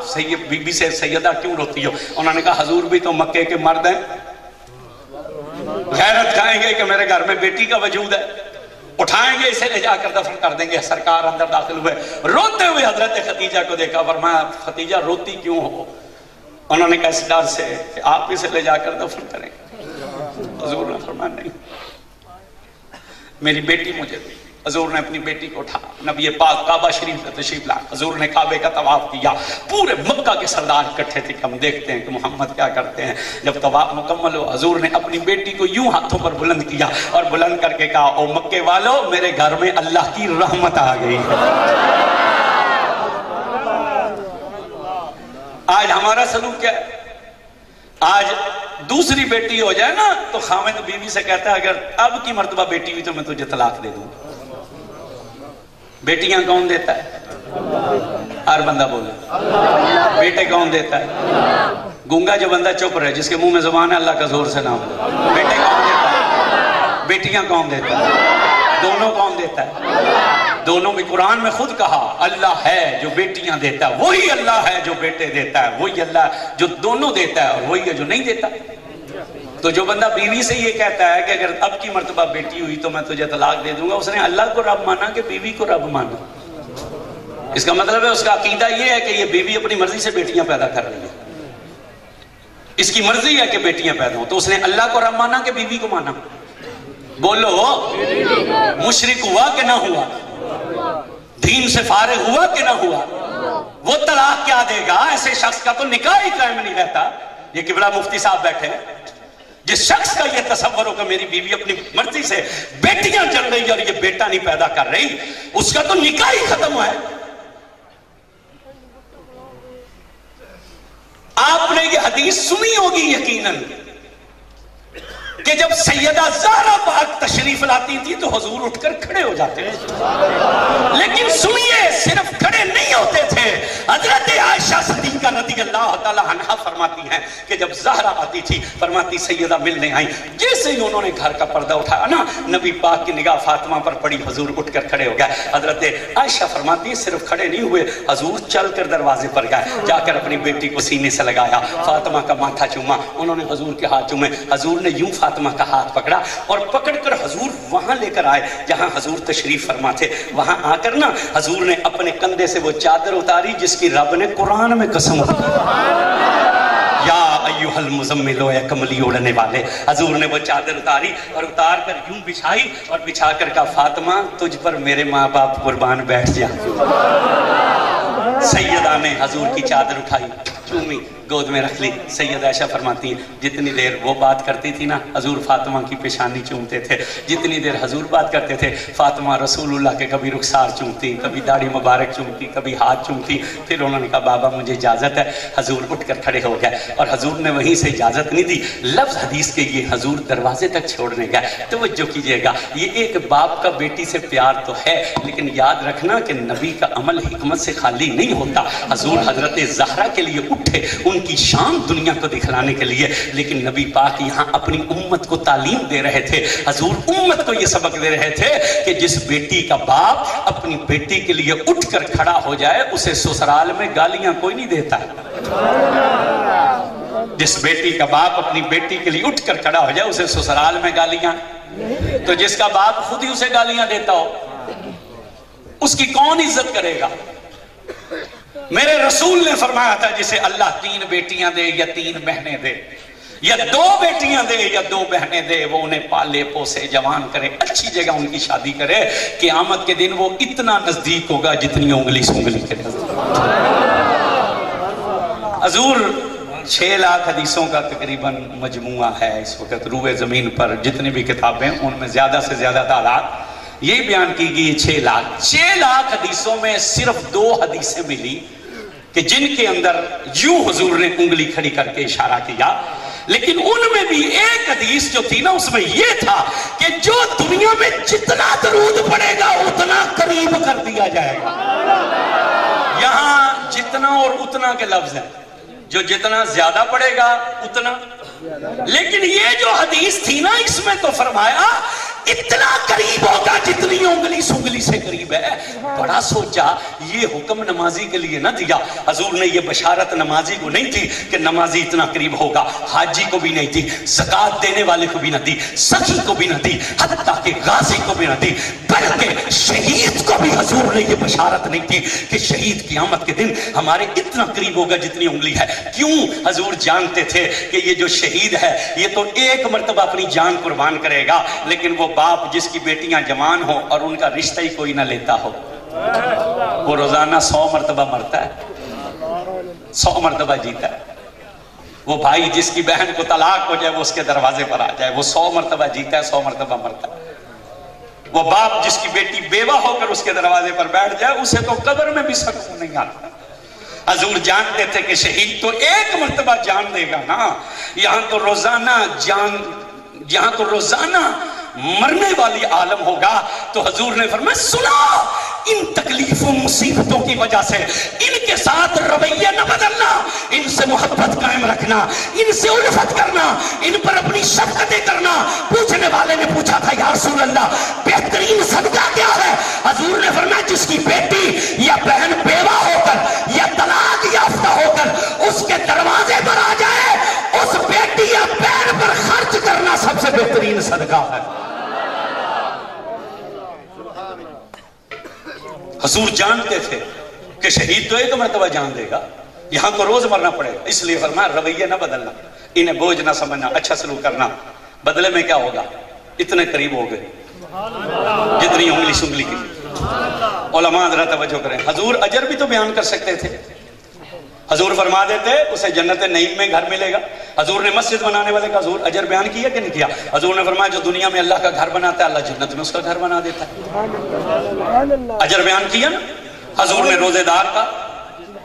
بی بی سے سیدہ کیوں روتی ہو؟ انہوں نے کہا حضور بھی تو مکے کے مرد ہیں، غیرت کھائیں گے کہ میرے گھر میں بیٹی کا وجود ہے، اٹھائیں گے اسے لے جا کر دفن کر دیں گے۔ سرکار اندر داخل ہوئے، روتے ہوئے حضرت ختیجہ کو دیکھا، فرمایا ختیجہ روتی کیوں ہو؟ انہوں نے کہا اس ڈر سے کہ آپ اسے لے جا کر دفن کریں گے۔ حضور نے فرمایا نہیں، میری بیٹی مجھے دی۔ حضور نے اپنی بیٹی کو اٹھا، نبی پاک کعبہ شریف میں تشریف لائے، حضور نے کعبے کا طواف کیا، پورے مکہ کے سردار اکٹھے تھے کہ ہم دیکھتے ہیں کہ محمد کیا کرتے ہیں۔ جب طواف مکمل ہو حضور نے اپنی بیٹی کو یوں ہاتھوں پر بلند کیا اور بلند کر کے کہا او مکے والو میرے گھر میں اللہ کی رحمت آ گئی۔ آج ہمارا سلوک کیا ہے؟ آج دوسری بیٹی ہو جائے نا تو خاوند بیوی سے کہتا ہے اگر اب کی مرتبہ بیٹی ہوئی تو میں تجھے طلاق دے دوں۔ بیٹیاں کون دیتا ہے؟ ہر بندہ بولے۔ بیٹے کون دیتا ہے؟ گونگا جو بندہ چپ رہے جس کے منہ میں زبان ہے اللہ کا زور سے نام لے۔ بیٹے کون دیتا ہے؟ بیٹیاں کون دیتا ہے؟ دونوں کون دیتا ہے؟ دونوں میں قرآن میں خود کہا اللہ ہے جو بیٹیاں دیتا ہے، وہی اللہ ہے جو بیٹے دیتا ہے، وہی اللہ جو دونوں دیتا ہے اور وہی ہے جو نہیں دیتا۔ تو جو بندہ بیوی سے یہ کہتا ہے کہ اگر اب کی مرتبہ بیٹی ہوئی تو میں تجھے طلاق دے دوں گا، اس نے اللہ کو رب مانا کہ بیوی کو رب مانا؟ اس کا مطلب ہے اس کا عقیدہ یہ ہے کہ یہ بیوی اپنی مرضی سے بیٹیاں پیدا کر رہی ہے، اس کی مرضی ہے کہ بیٹیاں پیدا ہوں، تو اس نے اللہ کو رب مانا کہ بیوی کو مانا؟ بولو مشرک ہوا کہ نہ ہوا؟ دین سے فارغ ہوا کہ نہ ہوا؟ وہ طلاق کیا دے گا؟ ایسے شخص کا تو نکاح ہی قائم نہیں رہتا۔ یہ قبلہ مفتی صاحب بیٹھے ہیں، جس شخص کا یہ تصور ہو کہ میری بیوی اپنی مرضی سے بیٹیاں چل رہی اور یہ بیٹا نہیں پیدا کر رہی، اس کا تو نکاح ہی ختم ہے۔ آپ نے یہ حدیث سنی ہوگی یقیناً کہ جب سیدہ زہرا پاک تشریف لاتی تھی تو حضور اٹھ کر کھڑے ہو جاتے تھے، لیکن سنیے صرف کھڑے نہیں ہوتے تھے۔ حضرت عائشہ صدیقہ رضی اللہ تعالی عنہا فرماتی ہیں کہ جب زہرا آتی تھی فرماتی سیدہ ملنے آئیں، جیسے ہی انہوں نے گھر کا پردہ اٹھایا نا، نبی پاک کی نگاہ فاطمہ پر پڑی، حضور اٹھ کر کھڑے ہو گئے۔ حضرت عائشہ فرماتی صرف کھڑے نہیں ہوئے، حضور چل کر دروازے پر گئے، جا کر اپنی بیٹی کو سینے سے لگایا، فاطمہ کا ماتھا چوما، انہوں نے حضور کے ہاتھ چومے، حضور نے یوں فاطمہ کا ہاتھ پکڑا اور پکڑ کر حضور وہاں لے کر آئے جہاں حضور تشریف فرما تھے۔ وہاں آ کر نا حضور نے اپنے کندھے سے وہ چادر اتاری جس کی رب نے قرآن میں قسم اٹھائی، یا ایھا المزمل، اے کملی اوڑھنے والے۔ حضور نے وہ چادر اتاری اور اتار کر یوں بچھائی اور بچھا کر کہا فاطمہ تجھ پر میرے ماں باپ قربان بیٹھ جا۔ سیدہ نے حضور کی چادر اٹھائی، چومی، گود میں رکھ لی۔ سیدہ عائشہ فرماتی ہیں جتنی دیر وہ بات کرتی تھی نا حضور فاطمہ کی پیشانی چومتے تھے، جتنی دیر حضور بات کرتے تھے فاطمہ رسول اللہ کے کبھی رخسار چومتی، کبھی داڑھی مبارک چومتی، کبھی ہاتھ چومتی۔ پھر انہوں نے کہا بابا مجھے اجازت ہے، حضور اٹھ کر کھڑے ہو گئے اور حضور نے وہیں سے اجازت نہیں دی، لفظ حدیث کے یہ حضور دروازے تک چھوڑنے گئے۔ توجہ کیجئے گا، یہ ایک باپ کا بیٹی سے پیار تو ہے، لیکن یاد رکھنا کہ نبی کا عمل حکمت سے خالی نہیں ہوتا۔ حضور حضرت زہرا کے لیے اٹھے ان کی شان دنیا کو دکھلانے کے لیے، لیکن نبی پاک یہاں اپنی امت کو تعلیم دے رہے تھے۔ حضور امت کو یہ سبق دے رہے تھے کہ جس بیٹی کا باپ اپنی بیٹی کے لیے اٹھ کر کھڑا ہو جائے اسے سسرال میں گالیاں کوئی نہیں دیتا۔ جس بیٹی کا باپ اپنی بیٹی کے لیے اٹھ کر کھڑا ہو جائے اسے سسرال میں گالیاں، تو جس کا باپ خود ہی اسے گالیاں دیتا ہو اس کی کون عزت کرے گا؟ میرے رسول نے فرمایا تھا جسے اللہ 3 بیٹیاں دے یا 3 بہنیں دے یا 2 بیٹیاں دے یا 2 بہنیں دے، وہ انہیں پالے پوسے جوان کرے، اچھی جگہ ان کی شادی کرے، قیامت کے دن وہ اتنا نزدیک ہوگا جتنی انگلی سنگلی کے نزدیک۔ حضور 6 لاکھ حدیثوں کا تقریباً مجموعہ ہے اس وقت روئے زمین پر، جتنی بھی کتابیں ان میں زیادہ سے زیادہ تعداد یہ بیان کی گئی 6 لاکھ حدیثوں میں صرف 2 حدیثیں ملی کہ جن کے اندر یوں حضور نے انگلی کھڑی کر کے اشارہ کیا، لیکن ان میں بھی ایک حدیث جو تھی نا اس میں یہ تھا کہ جو دنیا میں جتنا درود پڑے گا اتنا قریب کر دیا جائے گا۔ یہاں جتنا اور اتنا کے لفظ ہیں، جو جتنا زیادہ پڑے گا اتنا، لیکن یہ جو حدیث تھی نا اس میں تو فرمایا اتنا قریب ہوگا جتنی انگلی سنگلی سے قریب ہے۔ بڑا سوچا یہ حکم نمازی کے لیے نہ دیا، حضور نے یہ بشارت نمازی کو نہیں تھی کہ نمازی اتنا قریب ہوگا، حاجی کو بھی نہیں دی، زکوٰۃ دینے والے کو بھی نہ دی، سخی کو بھی نہ دی، حتیٰ کہ غازی کو بھی نہ دی، بلکہ شہید کو بھی حضور نے یہ بشارت نہیں تھی کہ شہید قیامت کے دن ہمارے اتنا قریب ہوگا جتنی انگلی ہے۔ کیوں؟ حضور جانتے تھے کہ یہ جو شہید ہے یہ تو ایک مرتبہ اپنی جان قربان کرے گا، لیکن وہ باپ جس کی بیٹیاں جوان ہو اور ان کا رشتہ ہی کوئی نہ لیتا ہو، وہ روزانہ 100 مرتبہ مرتا ہے، 100 مرتبہ جیتا ہے۔ وہ بھائی جس کی بہن کو طلاق ہو جائے وہ اس کے دروازے پر آ جائے، وہ 100 مرتبہ جیتا ہے، 100 مرتبہ مرتا ہے۔ وہ باپ جس کی بیٹی بیوہ ہو کر اس کے دروازے پر بیٹھ جائے اسے تو قبر میں بھی سکون نہیں آتا۔ حضور جانتے تھے کہ شہید تو ایک مرتبہ جان دے گا نا، یہاں تو روزانہ مرنے والی عالم ہوگا۔ تو حضور نے فرمایا سنو، ان تکلیفوں مصیبتوں کی وجہ سے ان کے ساتھ رویہ نہ بدلنا، ان سے محبت قائم رکھنا، ان سے الفت کرنا، ان پر اپنی شفقتیں کرنا۔ پوچھنے والے نے پوچھا تھا یا رسول اللہ بہترین صدقہ کیا ہے؟ حضور نے فرمایا جس کی بیٹی یا بہن بیوہ ہو کر یا طلاق یافتہ ہو کر اس کے دروازے پر آ جائے، اس بیٹی یا بہن پر خرچ کرنا سب سے بہترین صدقہ ہے۔ حضور جانتے تھے کہ شہید تو ایک مرتبہ جان دے گا، یہاں کو روز مرنا پڑے گا، اس لیے فرمایا رویہ نہ بدلنا، انہیں بوجھ نہ سمجھنا، اچھا سلوک کرنا۔ بدلے میں کیا ہوگا؟ اتنے قریب ہو گئے جتنی انگلی سنگلی کی۔ علماء ذرا توجہ کریں، حضور اجر بھی تو بیان کر سکتے تھے، حضور فرما دیتے اسے جنت نعیم میں گھر ملے گا۔ حضور نے مسجد بنانے والے کا حضور اجر بیان کیا کہ نہیں کیا؟ حضور نے فرمایا جو دنیا میں اللہ کا گھر بناتا ہے اللہ جنت میں اس کا گھر بنا دیتا ہے، اجر بیان کیا نا۔ حضور نے روزے دار کا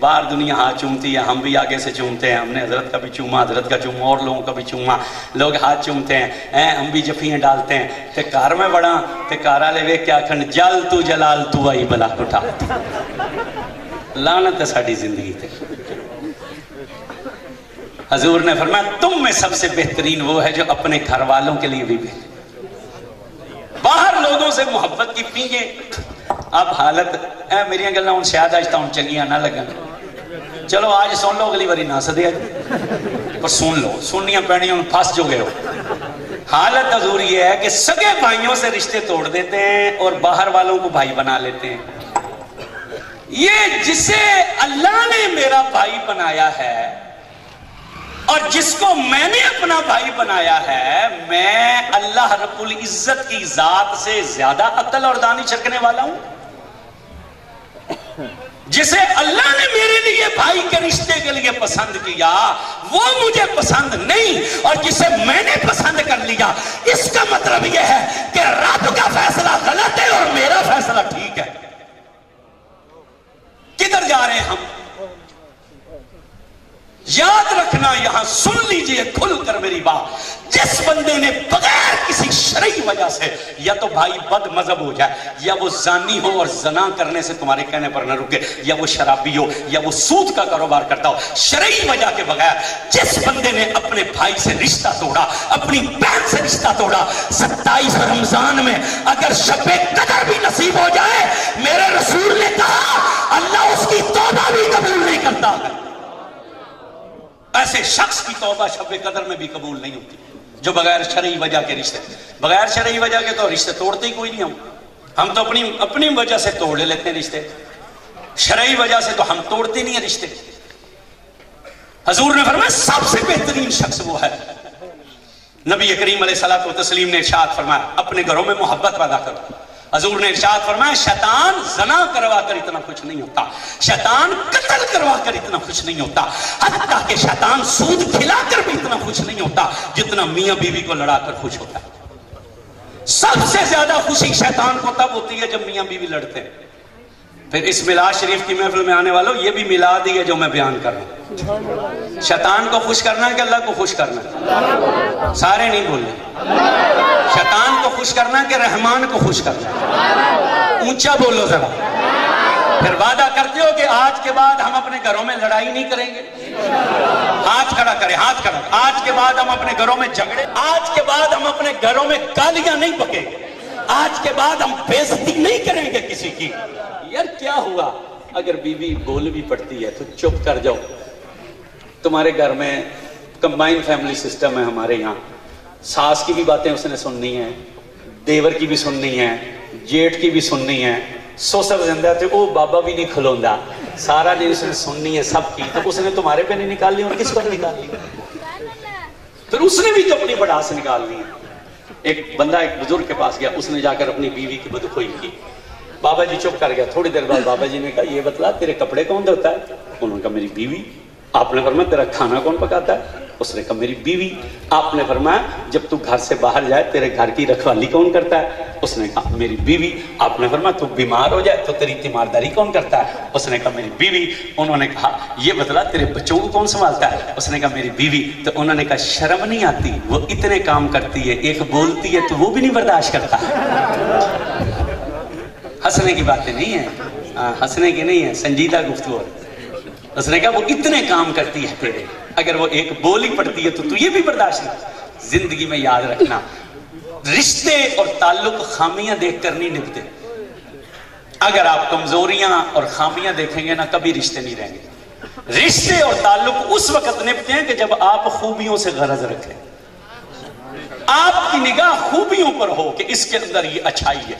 باہر دنیا ہاتھ چومتی ہے، ہم بھی آگے سے چومتے ہیں، ہم نے حضرت کا بھی چوما، حضرت کا چوما، اور لوگوں کا بھی چوما، لوگ ہاتھ چومتے ہیں، ہم بھی جفیاں ڈالتے ہیں، تے کار میں بڑا تے کارا لے وے کیا کھنڈ جل تو جلال تو آئی بلا کٹا، لعنت ہے ساڑی زندگی تے۔ حضور نے فرمایا تم میں سب سے بہترین وہ ہے جو اپنے گھر والوں کے لیے بھی بہتر، باہر لوگوں سے محبت کی پینگے۔ اب حالت میری گلیں ہوں شاید آج تاؤں چنگیاں نہ لگن، چلو آج سن لو اگلی باری نہ سدے آج، پر سن لو، سننیاں پینیاں پھنس جو گئے ہو۔ حالت حضور یہ ہے کہ سگے بھائیوں سے رشتے توڑ دیتے ہیں اور باہر والوں کو بھائی بنا لیتے ہیں۔ یہ جسے اللہ نے میرا بھائی بنایا ہے اور جس کو میں نے اپنا بھائی بنایا ہے، میں اللہ رب العزت کی ذات سے زیادہ عقل اور دانش رکھنے والا ہوں؟ جسے اللہ نے میرے لیے بھائی کے رشتے کے لیے پسند کیا وہ مجھے پسند نہیں، اور جسے میں نے پسند کر لیا، اس کا مطلب یہ ہے کہ رب کا فیصلہ غلط ہے اور میرا فیصلہ ٹھیک ہے۔ کدھر جا رہے ہیں ہم؟ یاد رکھنا، یہاں سن لیجئے کھل کر میری بات، جس بندے نے بغیر کسی شرعی وجہ سے، یا تو بھائی بد مذہب ہو جائے، یا وہ زانی ہو اور زنا کرنے سے تمہارے کہنے پر نہ رکے، یا وہ شرابی ہو، یا وہ سود کا کاروبار کرتا ہو، شرعی وجہ کے بغیر جس بندے نے اپنے بھائی سے رشتہ توڑا، اپنی بہن سے رشتہ توڑا، 27 رمضان میں اگر شب قدر بھی نصیب ہو جائے، میرے رسول نے کہا اللہ اس کی توبہ بھی قبول نہیں کرتا ہے۔ ایسے شخص کی توبہ شب قدر میں بھی قبول نہیں ہوتی جو بغیر شرعی وجہ کے رشتے، بغیر شرعی وجہ کے تو رشتے توڑتے ہی کوئی نہیں، ہم تو اپنی وجہ سے توڑ لیتے ہیں رشتے، شرعی وجہ سے تو ہم توڑتے نہیں ہیں رشتے۔ حضور نے فرمایا سب سے بہترین شخص وہ ہے، نبی کریم علیہ الصلوۃ والتسلیم نے ارشاد فرمایا اپنے گھروں میں محبت پیدا کرو۔ حضور نے ارشاد فرمایا شیطان زنا کروا کر اتنا خوش نہیں ہوتا، شیطان قتل کروا کر اتنا خوش نہیں ہوتا، حتیٰ کہ شیطان سود کھلا کر بھی اتنا خوش نہیں ہوتا جتنا میاں بیوی کو لڑا کر خوش ہوتا ہے۔ سب سے زیادہ خوشی شیطان کو تب ہوتی ہے جب میاں بیوی لڑتے ہیں۔ پھر اس میلاد شریف کی محفل میں آنے والوں، یہ بھی میلاد ہی ہے جو میں بیان کر رہا ہوں۔ شیطان کو خوش کرنا ہے کہ اللہ کو خوش کرنا ہے؟ سارے نہیں بولے۔ شیطان کو خوش کرنا ہے کہ رحمان کو خوش کرنا ہے؟ اونچا بولو ذرا۔ پھر وعدہ کرتے ہو کہ آج کے بعد ہم اپنے گھروں میں لڑائی نہیں کریں گے؟ ہاتھ کھڑا کریں، ہاتھ کھڑا۔ آج کے بعد ہم اپنے گھروں میں جھگڑے، آج کے بعد ہم اپنے گھروں میں گالیاں نہیں بکیں گے، آج کے بعد ہم بے عزتی نہیں کریں گے کسی کی۔ یار کیا ہوا اگر بیوی بول بھی پڑتی ہے تو چپ کر جاؤ۔ تمہارے گھر میں کمبائن فیملی سسٹم ہے، ہمارے یہاں ساس کی بھی باتیں اس نے سننی ہیں، دیور کی بھی سننی ہیں، جیٹ کی بھی سننی ہے، سو سب زندہ تھے وہ بابا بھی نہیں کھلوندا، سارا دن اس نے سننی ہے سب کی، تو اس نے تمہارے پہ نہیں نکال لی اور کس پر نکال لی؟ پھر اس نے بھی تو اپنی بڑاس نکال لی۔ ایک بندہ ایک بزرگ کے پاس گیا، اس نے جا کر اپنی بیوی کی بدخوئی کی، بابا جی چپ کر گیا۔ تھوڑی دیر بعد بابا جی نے کہا یہ بتلا تیرے کپڑے کون دھوتا ہے؟ انہوں نے کہا میری بیوی۔ آپ نے فرمایا تیرا کھانا کون پکاتا ہے؟ اس نے کہا میری بیوی۔ آپ نے فرمایا جب تو گھر سے باہر جائے تیرے گھر کی رکھوالی کون کرتا ہے؟ اس نے کہا میری بیوی۔ آپ نے فرمایا تو بیمار ہو جائے تو تیری تیمارداری کون کرتا ہے؟ اس نے کہا میری بیوی۔ انہوں نے کہا یہ بتلا تیرے بچوں کو کون سنبھالتا ہے؟ اس نے کہا میری بیوی۔ تو انہوں نے کہا شرم نہیں آتی؟ وہ اتنے کام کرتی ہے، ایک بولتی ہے تو وہ بھی نہیں برداشت کرتا۔ ہنسنے کی باتیں نہیں ہیں، ہنسنے کی نہیں ہے، سنجیدہ گفتگو۔ اس نے کہا وہ اتنے کام کرتی ہے تیرے، اگر وہ ایک بولی پڑتی ہے تو یہ بھی برداشت نہیں۔ زندگی میں یاد رکھنا رشتے اور تعلق خامیاں دیکھ کر نہیں نبھتے۔ اگر آپ کمزوریاں اور خامیاں دیکھیں گے نا کبھی رشتے نہیں رہیں گے۔ رشتے اور تعلق اس وقت نبھتے ہیں کہ جب آپ خوبیوں سے غرض رکھیں، آپ کی نگاہ خوبیوں پر ہو کہ اس کے اندر یہ اچھائی ہے،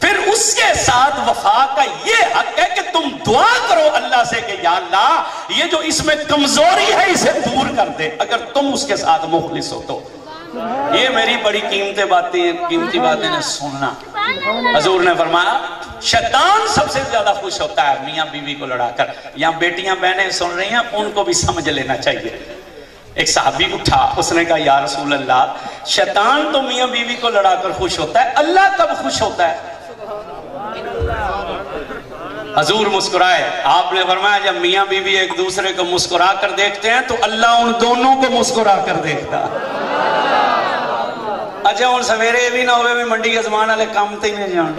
پھر اس کے ساتھ وفا کا یہ حق ہے کہ تم دعا کرو اللہ سے کہ یا اللہ یہ جو اس میں کمزوری ہے اسے دور کر دے، اگر تم اس کے ساتھ مخلص ہو تو۔ یہ میری بڑی قیمتی باتیں نے سننا۔ حضور نے فرمایا شیطان سب سے زیادہ خوش ہوتا ہے میاں بیوی کو لڑا کر۔ یہاں بیٹیاں بہنیں سن رہی ہیں، ان کو بھی سمجھ لینا چاہیے۔ ایک صحابی اٹھا، اس نے کہا یا رسول اللہ شیطان تو میاں بیوی کو لڑا کر خوش ہوتا ہے، اللہ کب خوش ہوتا ہے؟ حضور مسکرائے. آپ نے فرمایا جب میاں بیوی ایک دوسرے کو مسکرا کر دیکھتے ہیں تو اللہ ان دونوں کو مسکرا کر دیکھتا. اچھا ہوں سویرے بھی نہ ہوئے بھی منڈی کے زمان والے کام تے نہیں جان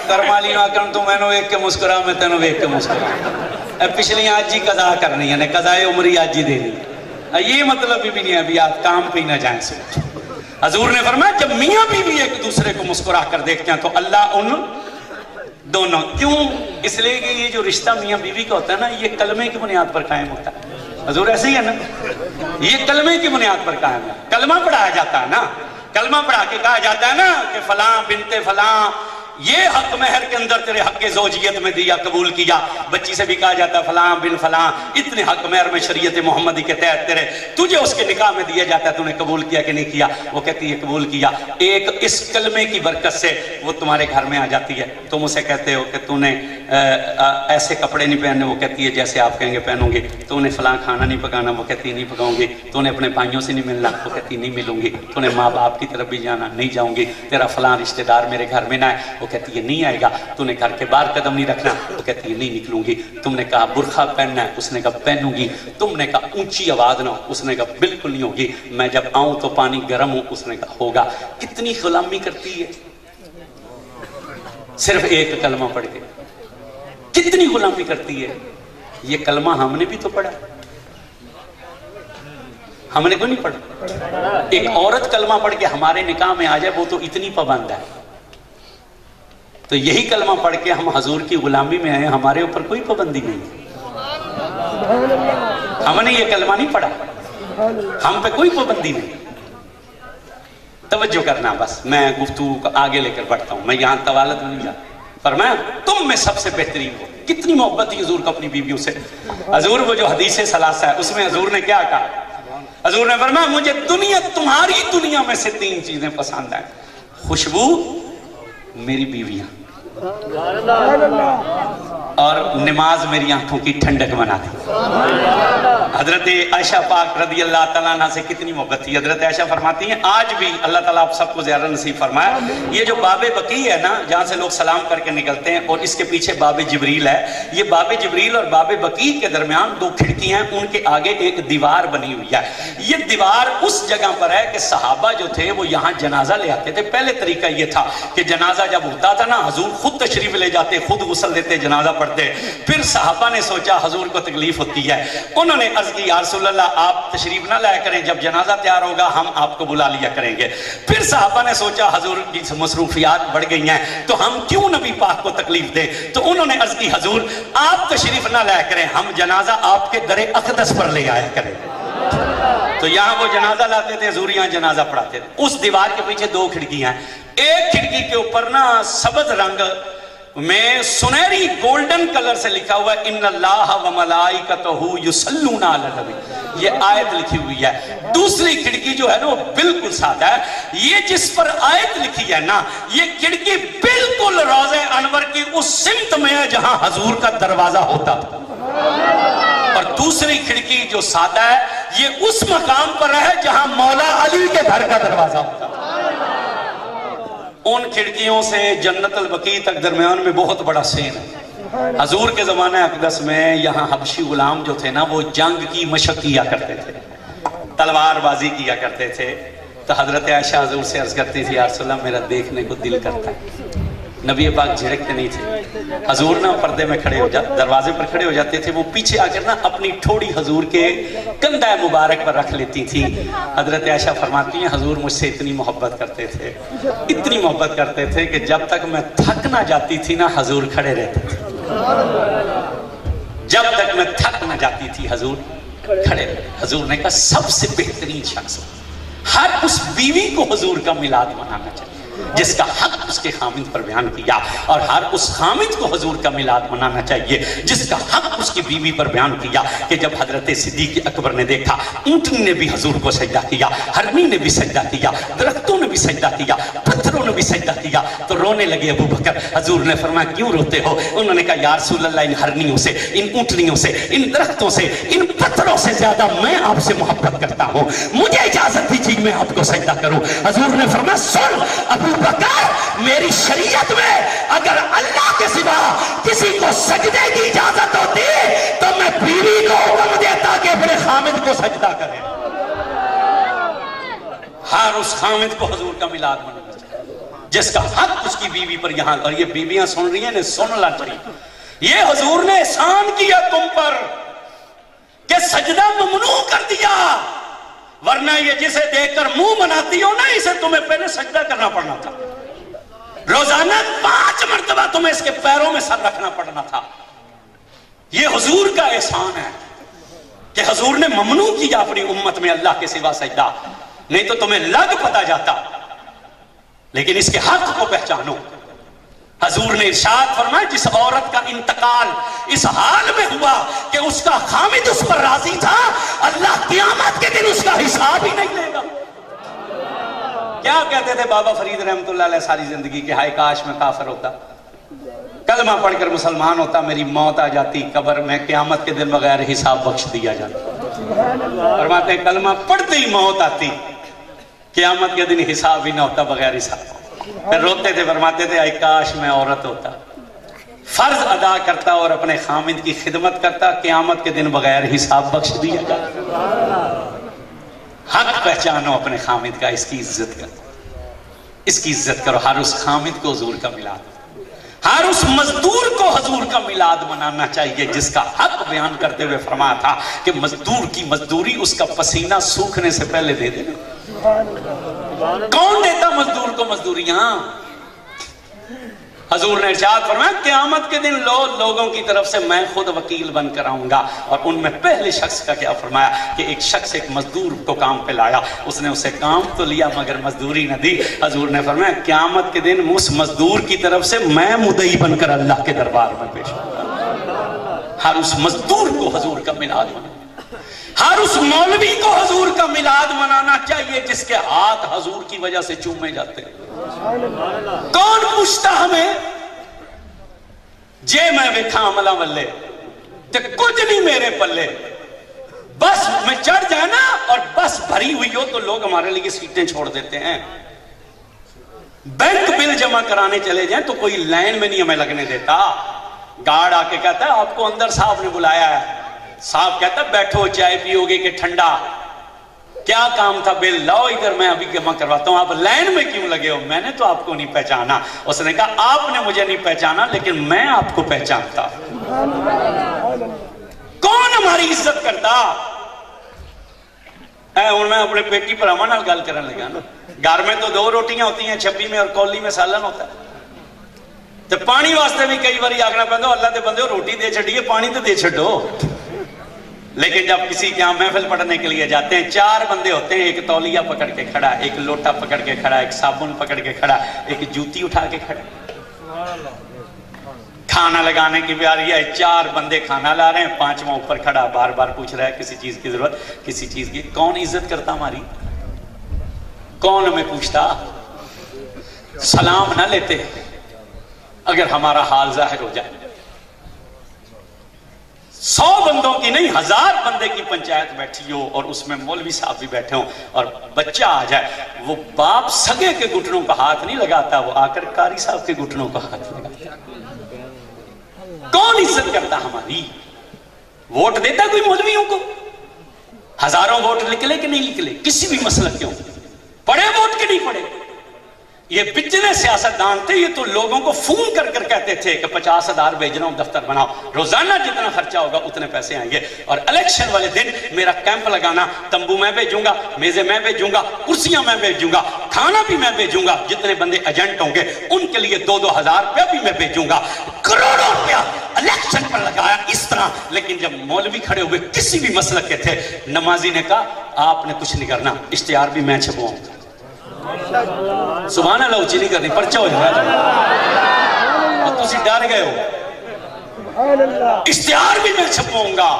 کرمالی نہ کرن تو میں نے ایک کے مسکرا میں تینوں ایک کے مسکرا. پچھلی آج ہی قضا کرنی ہے قضائے عمری آج ہی دینی. یہ مطلب بھی نہیں ہے ابھی آپ کام پہ نہ جائیں. حضور نے فرمایا جب میاں بیوی ایک دوسرے کو مسکرا کر دیکھتے ہیں تو اللہ ان دونوں. کیوں؟ اس لیے کہ یہ جو رشتہ میاں بیوی کا ہوتا ہے نا یہ کلمے کی بنیاد پر قائم ہوتا ہے. حضور ایسے ہی ہے نا, یہ کلمے کی بنیاد پر قائم ہے. کلمہ پڑھایا جاتا ہے نا, کلمہ پڑھا کے کہا جاتا ہے نا کہ فلاں بنت فلاں یہ حق مہر کے اندر تیرے حق زوجیت میں دیا قبول کیا. بچی سے بھی کہا جاتا ہے فلاں بن فلاں اتنے حق مہر میں شریعت محمدی کے تحت تیرے تجھے اس کے نکاح میں دیا جاتا ہے, تو نے قبول کیا کہ نہیں کیا؟ وہ کہتی ہے قبول کیا. ایک اس کلمے کی برکت سے وہ تمہارے گھر میں آ جاتی ہے. تم اسے کہتے ہو کہ تو نے ایسے کپڑے نہیں پہننے, وہ کہتی ہے جیسے آپ کہیں گے پہنوں گی. تو نے فلاں کھانا نہیں پکانا, وہ کہتی نہیں پکاؤں گی. تو نے اپنے بھائیوں سے نہیں ملنا, وہ کہتی نہیں ملوں گی. تو نے ماں باپ کی طرف بھی جانا, نہیں جاؤں گی. تیرا فلاں رشتہ دار میرے گھر میں نہ آئے, وہ کہتی ہے نہیں آئے گا. تو نے گھر کے باہر قدم نہیں رکھنا, وہ کہتی ہے نہیں نکلوں گی. تم نے کہا برقع پہننا ہے, اس نے کہا پہنوں گی. تم نے کہا اونچی آواز نہ ہو, اس نے کہا بالکل نہیں ہوگی. میں جب آؤں تو پانی گرم ہوں, اس نے کہا ہوگا. کتنی غلامی کرتی ہے صرف ایک کلمہ پڑھ کے, کتنی غلامی کرتی ہے. یہ کلمہ ہم نے بھی تو پڑھا, ہم نے کوئی نہیں پڑھا. ایک عورت کلمہ پڑھ کے ہمارے نکاح میں آ جائے وہ تو اتنی پابند ہے. تو یہی کلمہ پڑھ کے ہم حضور کی غلامی میں آئے, ہمارے اوپر کوئی پابندی نہیں. ہم نے یہ کلمہ نہیں پڑھا, ہم پہ کوئی پابندی نہیں. توجہ کرنا بس, میں گفتگو کو آگے لے کر بڑھتا ہوں, میں یہاں طوالت میں نہیں جاتا. فرمایا تم میں سب سے بہترین ہو. کتنی محبت تھی حضور کو اپنی بیویوں سے. حضور وہ جو حدیث ثلاثہ ہے اس میں حضور نے کیا کہا؟ حضور نے فرمایا مجھے تمہاری دنیا میں سے 3 چیزیں پسند ہیں. خوشبو, میری بیویاں, اور نماز میری آنکھوں کی ٹھنڈک بنا دی. حضرت عائشہ پاک رضی اللہ تعالیٰ عنہ سے کتنی محبت تھی. حضرت عائشہ فرماتی ہیں آج بھی اللہ تعالیٰ آپ سب کو زیارہ نصیب فرمایا. یہ جو باب بقیع ہے نا جہاں سے لوگ سلام کر کے نکلتے ہیں, اور اس کے پیچھے باب جبریل ہے. یہ باب جبریل اور باب بقیع کے درمیان 2 کھڑکیاں ہیں, ان کے آگے ایک دیوار بنی ہوئی ہے. یہ دیوار اس جگہ پر ہے کہ صحابہ جو تھے وہ یہاں جنازہ لے آتے تھے. پہلے طریقہ یہ تھا کہ جنازہ جب ہوتا تھا نا حضور خود تشریف لے جاتے, خود غسل دیتے, جنازہ پڑھتے. پھر صحابہ نے سوچا حضور کو تکلیف ہوتی ہے, انہوں نے عرض کی یا رسول اللہ آپ تشریف نہ لایا کریں, جب جنازہ تیار ہوگا ہم آپ کو بلا لیا کریں گے. پھر صحابہ نے سوچا حضور کی مصروفیات بڑھ گئی ہیں تو ہم کیوں نبی پاک کو تکلیف دیں, تو انہوں نے عرض کی حضور آپ تشریف نہ لایا کریں, ہم جنازہ آپ کے در اقدس پر لے آیا کریں. تو یہاں وہ جنازہ لاتے تھے, حضور یہاں جنازہ پڑھاتے تھے. اس دیوار کے پیچھے 2 کھڑکیاں ہیں. ایک کھڑکی کے اوپر نا سبز رنگ میں سنہری گولڈن کلر سے لکھا ہوا ہے ان اللہ و ملائکتہ یصلون علی النبی, یہ آیت لکھی ہوئی ہے. دوسری کھڑکی جو ہے نا وہ بالکل سادہ ہے. یہ جس پر آیت لکھی ہے نا یہ کھڑکی بالکل روضہ انور کی اس سمت میں ہے جہاں حضور کا دروازہ ہوتا تھا, اور دوسری کھڑکی جو سادہ ہے یہ اس مقام پر ہے جہاں مولا علی کے گھر کا دروازہ ہوتا تھا. ان کھڑکیوں سے جنت البقیع تک درمیان میں بہت بڑا سین ہے. حضور کے زمانہ اقدس میں یہاں حبشی غلام جو تھے نا وہ جنگ کی مشق کیا کرتے تھے, تلوار بازی کیا کرتے تھے. تو حضرت عائشہ حضور سے عرض کرتی تھی یا رسول اللہ میرا دیکھنے کو دل کرتا ہے. نبی پاک جھڑکتے نہیں تھے. حضور نا پردے میں کھڑے ہو جاتے, دروازے پر کھڑے ہو جاتے تھے, وہ پیچھے آ کر نا اپنی ٹھوڑی حضور کے کندھے مبارک پر رکھ لیتی تھی. حضرت عائشہ فرماتی ہیں حضور مجھ سے اتنی محبت کرتے تھے, اتنی محبت کرتے تھے کہ جب تک میں تھک نہ جاتی تھی نا حضور کھڑے رہتے تھے. جب تک میں تھک نہ جاتی تھی حضور کھڑے رہتے. حضور نے کہا سب سے بہترین شخص ہر اس بیوی کو حضور کا میلاد منانا چاہیے جس کا حق اس کے خامد پر بیان کیا, اور ہر اس خامد کو حضور کا میلاد منانا چاہیے جس کا حق اس کی بیوی پر بیان کیا. کہ جب حضرت صدیق اکبر نے دیکھا اونٹنی نے بھی حضور کو سجدہ کیا, ہرنی نے بھی سجدہ کیا, درختوں نے بھی سجدہ کیا, پتھروں نے بھی سجدہ کیا, تو رونے لگے ابو بکر. حضور نے فرمایا کیوں روتے ہو؟ انہوں نے کہا یا رسول اللہ ان ہرنیوں سے, ان اونٹنیوں سے, ان درختوں سے, ان پتھروں سے زیادہ میں آپ سے محبت کرتا ہوں, مجھے اجازت دیجیے میں آپ کو سجدہ کروں. حضور نے فرمایا سن ابو ابو بکر میری شریعت میں اگر اللہ کے سوا کسی کو سجدے کی اجازت ہوتی تو میں بیوی کو حکم دیتا کہ اپنے خامد کو سجدہ کرے. ہر اس خامد کو حضور کا میلاد منانا چاہیے جس کا حق اس کی بیوی پر یہاں. اور یہ بیویاں سن رہی ہیں سن لا چاہیے. یہ حضور نے احسان کیا تم پر کہ سجدہ ممنوع کر دیا، ورنہ یہ جسے دیکھ کر منہ بناتی ہو نا اسے تمہیں پہلے سجدہ کرنا پڑنا تھا. روزانہ 5 مرتبہ تمہیں اس کے پیروں میں سر رکھنا پڑنا تھا. یہ حضور کا احسان ہے کہ حضور نے ممنوع کیا اپنی امت میں اللہ کے سوا سجدہ، نہیں تو تمہیں لگ پتا جاتا. لیکن اس کے حق کو پہچانو. حضور نے ارشاد فرمایا جس عورت کا انتقال اس حال میں ہوا کہ اس کا خامد اس پر راضی تھا، اللہ قیامت کے دن اس کا حساب ہی نہیں لے گا. کیا کہتے تھے بابا فرید رحمت اللہ علیہ ساری زندگی کہ ہائے کاش میں کافر ہوتا، کلمہ پڑھ کر مسلمان ہوتا، میری موت آ جاتی قبر میں، قیامت کے دن بغیر حساب بخش دیا جاتا. فرماتے ہیں کلمہ پڑھتے ہی موت آتی، قیامت کے دن حساب ہی نہ ہوتا، بغیر حساب. پھر روتے تھے، فرماتے تھے اے کاش میں عورت ہوتا، فرض ادا کرتا اور اپنے خامد کی خدمت کرتا، قیامت کے دن بغیر حساب بخش دیا جاتا. حق پہچانو اپنے خامد کا، اس کی عزت کرو، اس کی عزت کرو. ہر اس خامد کو حضور کا میلاد، ہر اس مزدور کو حضور کا میلاد منانا چاہیے جس کا حق بیان کرتے ہوئے فرمایا تھا کہ مزدور کی مزدوری اس کا پسینہ سوکھنے سے پہلے دے دے. کون دیتا مزدور کو مزدوریاں؟ حضور نے ارشاد فرمایا قیامت کے دن لوگوں کی طرف سے میں خود وکیل بن کر آؤں گا. اور ان میں پہلے شخص کا کیا فرمایا کہ ایک شخص ایک مزدور کو کام پہ لایا، اس نے اسے کام تو لیا مگر مزدوری نہ دی. حضور نے فرمایا قیامت کے دن اس مزدور کی طرف سے میں مدعی بن کر اللہ کے دربار میں پیش ہوں گا. ہر اس مزدور کو حضور کا میلاد منانا، ہر اس مولوی کو حضور کا میلاد منانا چاہیے جس کے ہاتھ حضور کی وجہ سے چومے جاتے ہیں. کون پوچھتا ہمیں جے میں ویکھا عملہ ولے تے کچھ نہیں میرے پلے، بس میں چڑھ جائے نا اور بس بھری ہوئی ہو تو لوگ ہمارے لیے سیٹیں چھوڑ دیتے ہیں. بینک بل جمع کرانے چلے جائیں تو کوئی لائن میں نہیں ہمیں لگنے دیتا. گارڈ آ کے کہتا ہے آپ کو اندر صاحب نے بلایا ہے. صاحب کہتا ہے بیٹھو چائے پیو گے کہ ٹھنڈا؟ کیا کام تھا؟ بل لاؤ ادھر میں ابھی جمع کرواتا ہوں. آپ لائن میں کیوں لگے ہو؟ میں نے تو آپ کو نہیں پہچانا. اس نے کہا آپ نے مجھے نہیں پہچانا لیکن میں آپ کو پہچانتا. کون ہماری عزت کرتا؟ ہوں میں اپنے پیٹی پر امن گل کرنے لگا نا. گھر میں تو 2 روٹیاں ہوتی ہیں، چھپی میں اور کولی میں سالن ہوتا ہے. تو پانی واسطے بھی کئی باری آگنا پہنتا اللہ دے بندے روٹی دے چھڑیے پانی تو دے چھڑو. لیکن جب کسی کے یہاں محفل پڑھنے کے لیے جاتے ہیں 4 بندے ہوتے ہیں، ایک تولیہ پکڑ کے کھڑا، ایک لوٹا پکڑ کے کھڑا، ایک صابن پکڑ کے کھڑا، ایک جوتی اٹھا کے کھڑا. کھانا لگانے کی بیاری ہے، 4 بندے کھانا لا رہے ہیں، 5واں اوپر کھڑا بار بار پوچھ رہا ہے کسی چیز کی ضرورت، کسی چیز کی. کون عزت کرتا ہماری؟ کون ہمیں پوچھتا؟ سلام نہ لیتے اگر ہمارا حال ظاہر ہو جائے. 100 بندوں کی نہیں 1000 بندے کی پنچایت بیٹھی ہو اور اس میں مولوی صاحب بھی بیٹھے ہوں اور بچہ آ جائے، وہ باپ سگے کے گھٹنوں کا ہاتھ نہیں لگاتا، وہ آ کر قاری صاحب کے گھٹنوں کا ہاتھ لگاتا. کون عزت کرتا ہماری؟ ووٹ دیتا کوئی مولویوں کو؟ ہزاروں ووٹ نکلے کہ نہیں نکلے کسی بھی مسئلہ کیوں پڑے ووٹ کے نہیں پڑے؟ یہ بچنے سیاستدان تھے، یہ تو لوگوں کو فون کر کر کہتے تھے کہ 50,000 بھیج رہا ہوں دفتر بناؤ، روزانہ جتنا خرچہ ہوگا اتنے پیسے آئیں گے. اور الیکشن والے دن میرا کیمپ لگانا، تمبو میں بھیجوں گا، میزیں میں بھیجوں گا، کرسیاں میں بھیجوں گا، کھانا بھی میں بھیجوں گا، جتنے بندے ایجنٹ ہوں گے ان کے لیے 2-2 ہزار روپیہ بھی میں بھیجوں گا. کروڑوں روپیہ الیکشن پر لگایا اس طرح. لیکن جب مولوی کھڑے ہوئے کسی بھی مسلک کے تھے، نمازی نے کہا آپ نے کچھ نہیں کرنا، اشتہار بھی میں چھپواؤں گا. سبحان اللہ اچھی نہیں کرنی، پرچہ ہو جائے اور تسی ڈر گئے ہو. اشتہار بھی میں چھپواؤں گا،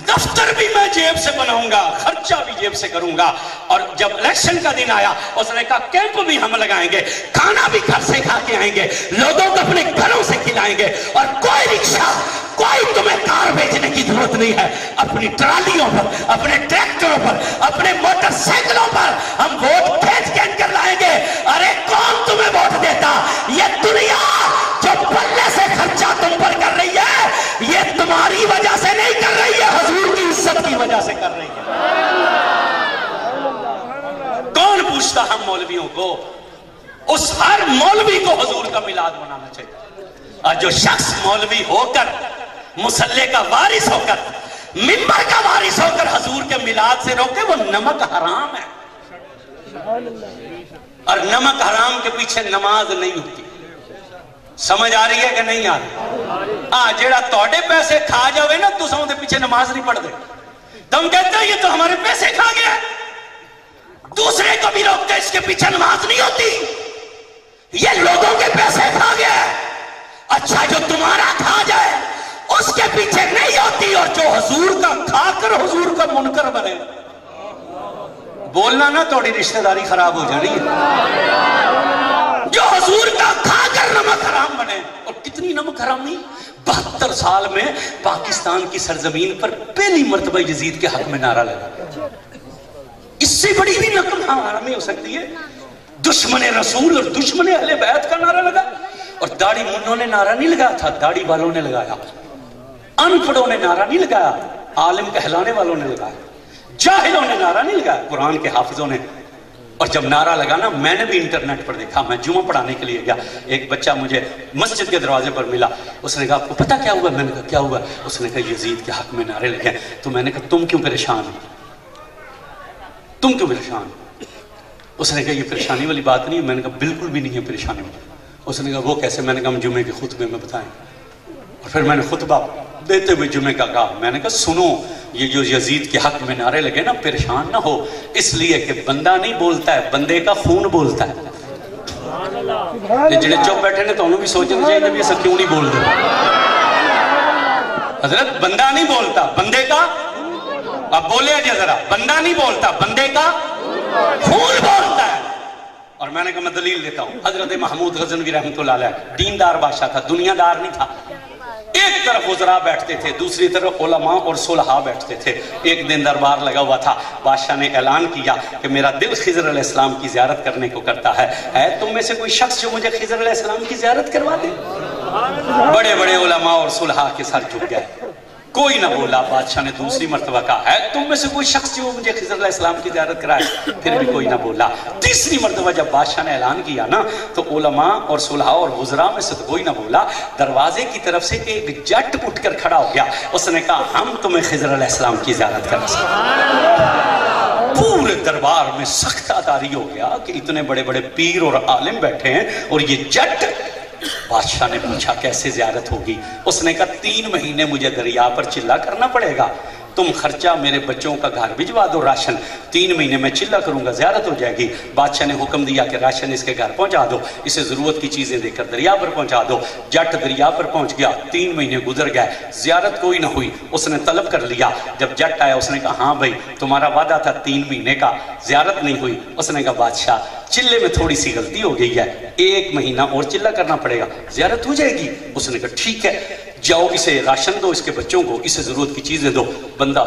دفتر بھی میں جیب سے بناؤں گا، خرچہ بھی جیب سے کروں گا. اور جب الیکشن کا دن آیا اس نے کہا کیمپ بھی ہم لگائیں گے، کھانا بھی گھر سے کھا کے آئیں گے، لوگوں کو اپنے گھروں سے کھلائیں گے، اور کوئی رکشہ کوئی تمہیں کار بیچنے کی ضرورت نہیں ہے. اپنی ٹرالیوں پر، اپنے ٹریکٹروں پر، اپنے موٹر سائیکلوں پر ہم ووٹ کھینچ کر لائیں گے. ارے کون پوچھتا ہم مولویوں کو، اس ہر مولوی کو حضور کا میلاد منانا چاہیے. اور جو شخص مولوی ہو کر، مصلی کا وارث ہو کر، منبر کا وارث ہو کر حضور کے میلاد سے روکے، وہ نمک حرام ہے. اور نمک حرام کے پیچھے نماز نہیں ہوتی. سمجھ آ رہی ہے کہ نہیں آ رہی؟ جیڑا توڑے پیسے کھا جاوے نا، تو سمجھے پیچھے نماز نہیں پڑھ دے. تم کہتے ہیں یہ تو ہمارے پیسے کھا گیا، دوسرے کو بھی روکتے اس کے پیچھے نماز نہیں ہوتی. یہ لوگوں کے پیسے کھا گیا. اچھا جو تمہارا کھا جائے اس کے پیچھے نہیں ہوتی، اور جو حضور کا کھا کر حضور کا منکر بنے. بولنا نا، تھوڑی رشتہ داری خراب ہو جانی ہے. جو حضور کا کھا کر نمک حرام بنے. اور کتنی نمک حرام نہیں، 72 سال میں پاکستان کی سرزمین پر پہلی مرتبہ یزید کے حق میں نعرہ لگا. اس سے بڑی بھی نقم حرامی ہو سکتی ہے. دشمن رسول اور دشمن اہل بیت کا نعرہ لگا. اور داڑھی منوں نے نعرہ نہیں لگایا تھا، داڑھی والوں نے لگایا. ان پڑھوں نے نعرہ نہیں لگایا، عالم کہلانے والوں نے لگایا. جاہلوں نے نعرہ نہیں لگایا، قرآن کے حافظوں نے. اور جب نعرہ لگا نا، میں نے بھی انٹرنیٹ پر دیکھا، میں جمعہ پڑھانے کے لیے گیا، ایک بچہ مجھے مسجد کے دروازے پر ملا. اس نے کہا آپ کو پتا کیا ہوا؟ میں نے کہا کیا ہوا؟ اس نے کہا یزید کے حق میں نعرے لگے. تو میں نے کہا تم کیوں پریشان ہو؟ تم کیوں پریشان ہو؟ اس نے کہا یہ پریشانی والی بات نہیں ہے. میں نے کہا بالکل بھی نہیں ہے پریشانی. اس نے کہا وہ کیسے؟ میں نے کہا ہم جمعے کے خطبے میں بتائیں. اور پھر میں نے خطبہ دیتے ہوئے جمعے کا کہا، میں نے کہا سنو، یہ جو یزید کے حق میں نعرے لگے نا، پریشان نہ ہو، اس لیے کہ بندہ نہیں بولتا ہے، بندے کا خون بولتا ہے. جڑے چپ بیٹھے نے تو انہوں بھی سوچنا چاہیے بھی ایسا کیوں نہیں بول رہے. حضرت بندہ نہیں بولتا، بندے کا، اب بولے جی ذرا، بندہ نہیں بولتا، بندے کا خون بولتا ہے. اور میں نے کہا میں دلیل دیتا ہوں. حضرت محمود غزنوی رحمۃ اللہ علیہ دیندار بادشاہ تھا، دنیا دار نہیں تھا. ایک طرف وزراء بیٹھتے تھے، دوسری طرف علماء اور صلحاء بیٹھتے تھے. ایک دن دربار لگا ہوا تھا. بادشاہ نے اعلان کیا کہ میرا دل خضر علیہ السلام کی زیارت کرنے کو کرتا ہے تم میں سے کوئی شخص جو مجھے خضر علیہ السلام کی زیارت کروا دے؟ بڑے بڑے علماء اور صلحاء کے سر جھک گئے، کوئی نہ بولا. بادشاہ نے دوسری مرتبہ کہا ہے تم میں سے کوئی شخص جو مجھے خضر علیہ السلام کی زیارت کرائے؟ پھر بھی کوئی نہ بولا. تیسری مرتبہ جب بادشاہ نے اعلان کیا نا، تو علماء اور صلحاء اور وزراء میں سے تو کوئی نہ بولا. دروازے کی طرف سے ایک جٹ اٹھ کر کھڑا ہو گیا. اس نے کہا ہم تمہیں خضر علیہ السلام کی زیارت کرنا سکتے. پورے دربار میں سخت طاری ہو گیا کہ اتنے بڑے بڑے پیر اور عالم بیٹھے ہیں اور یہ جٹ. بادشاہ نے پوچھا کیسے زیارت ہوگی؟ اس نے کہا 3 مہینے مجھے دریا پر چلا کرنا پڑے گا. تم خرچہ میرے بچوں کا گھر بھجوا دو، راشن 3 مہینے میں چلا کروں گا، زیارت ہو جائے گی. بادشاہ نے حکم دیا کہ راشن اس کے گھر پہنچا دو، اسے ضرورت کی چیزیں دے کر دریا پر پہنچا دو. جٹ دریا پر پہنچ گیا. 3 مہینے گزر گئے، زیارت کوئی نہ ہوئی. اس نے طلب کر لیا. جب جٹ آیا اس نے کہا ہاں بھائی تمہارا وعدہ تھا 3 مہینے کا، زیارت نہیں ہوئی. اس نے کہا بادشاہ چلے میں تھوڑی سی غلطی ہو گئی ہے، 1 مہینہ اور چلا کرنا پڑے گا، زیارت ہو جائے گی. اس نے کہا ٹھیک ہے، جاؤ اسے راشن دو، اس کے بچوں کو، اسے ضرورت کی چیزیں دو. بندہ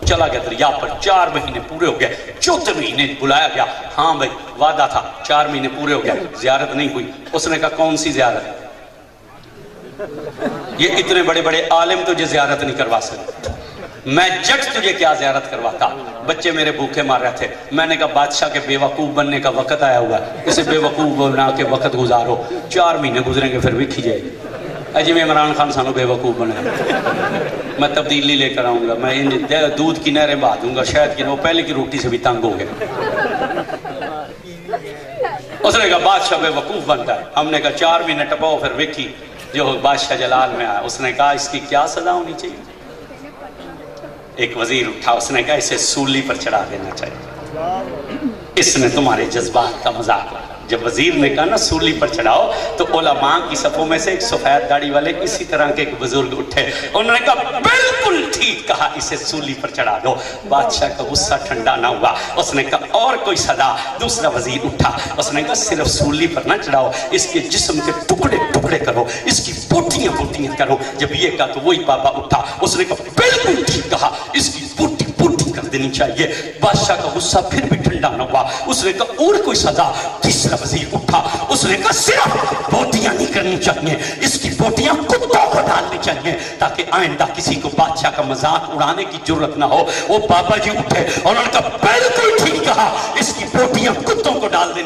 چلا گیا دریا پر. 4 مہینے پورے ہو گئے. 4تھے مہینے بلایا گیا. ہاں بھائی وعدہ تھا، 4 مہینے پورے ہو گئے، زیارت نہیں ہوئی. اس نے کہا کون سی زیارت؟ یہ اتنے بڑے بڑے عالم تجھے زیارت نہیں کروا سکتے، میں جٹ تجھے کیا زیارت کرواتا؟ بچے میرے بھوکے مار رہے تھے. میں نے کہا بادشاہ کے بے وقوف بننے کا وقت آیا ہوا ہے، اسے بے وقوف بنا کے وقت گزارو. 4 مہینے گزریں گے پھر ویکھی جائے گی. جی میں عمران خان سانو بے وقوف بنے، میں تبدیلی لے کر آؤں گا، میں دودھ کی نہریں بہا دوں گا، شاید کہ وہ پہلے کی روٹی سے بھی تنگ ہو گئے. اس نے کہا بادشاہ بے وقوف بنتا ہے. ہم نے کہا 4 مہینے ٹپاؤ پھر ویکھی. جو بادشاہ جلال میں آیا اس نے کہا اس کی کیا سزا ہونی چاہیے؟ ایک وزیر اٹھا، اس نے کہا اسے سولی پر چڑھا دینا چاہیے، اس نے تمہارے جذبات کا مذاق اڑایا. جب وزیر نے کہا نا سولی پر چڑھاؤ، تو علماء کی صفوں میں سے ایک سفید داڑھی والے اسی طرح کے ایک بزرگ اٹھے. انہوں نے کہا بالکل ٹھیک کہا، اسے سولی پر چڑھا دو. بادشاہ کا غصہ ٹھنڈا نہ ہوا. اس نے کہا اور کوئی سزا؟ دوسرا وزیر اٹھا، اس نے کہا صرف سولی پر نہ چڑھاؤ، اس کے جسم کے ٹکڑے ٹکڑے کرو، اس کی بوٹیاں بوٹیاں کرو. جب یہ کہا تو وہی بابا اٹھا، اس نے کہا بالکل ٹھیک کہا، اس کی بوٹی بوٹی کر دینی چاہیے. بادشاہ کا غصہ پھر بھی ٹھنڈا نہ ہوا. اس نے کہا اور کوئی سزا؟ تیسرا وزیر اٹھا، اس نے کہا صرف بوٹیاں نہیں کرنی چاہیے، اس کی بوٹیاں کتوں کو ڈالنی چاہیے تاکہ آئندہ کسی کو بادشاہ کا مذاق اڑانے کی جرت نہ ہو. وہ بابا جی اٹھے اور انہوں نے کہا بالکل ٹھیک کہا، اس کی بوٹیاں کتوں کو ڈال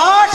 8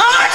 8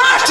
8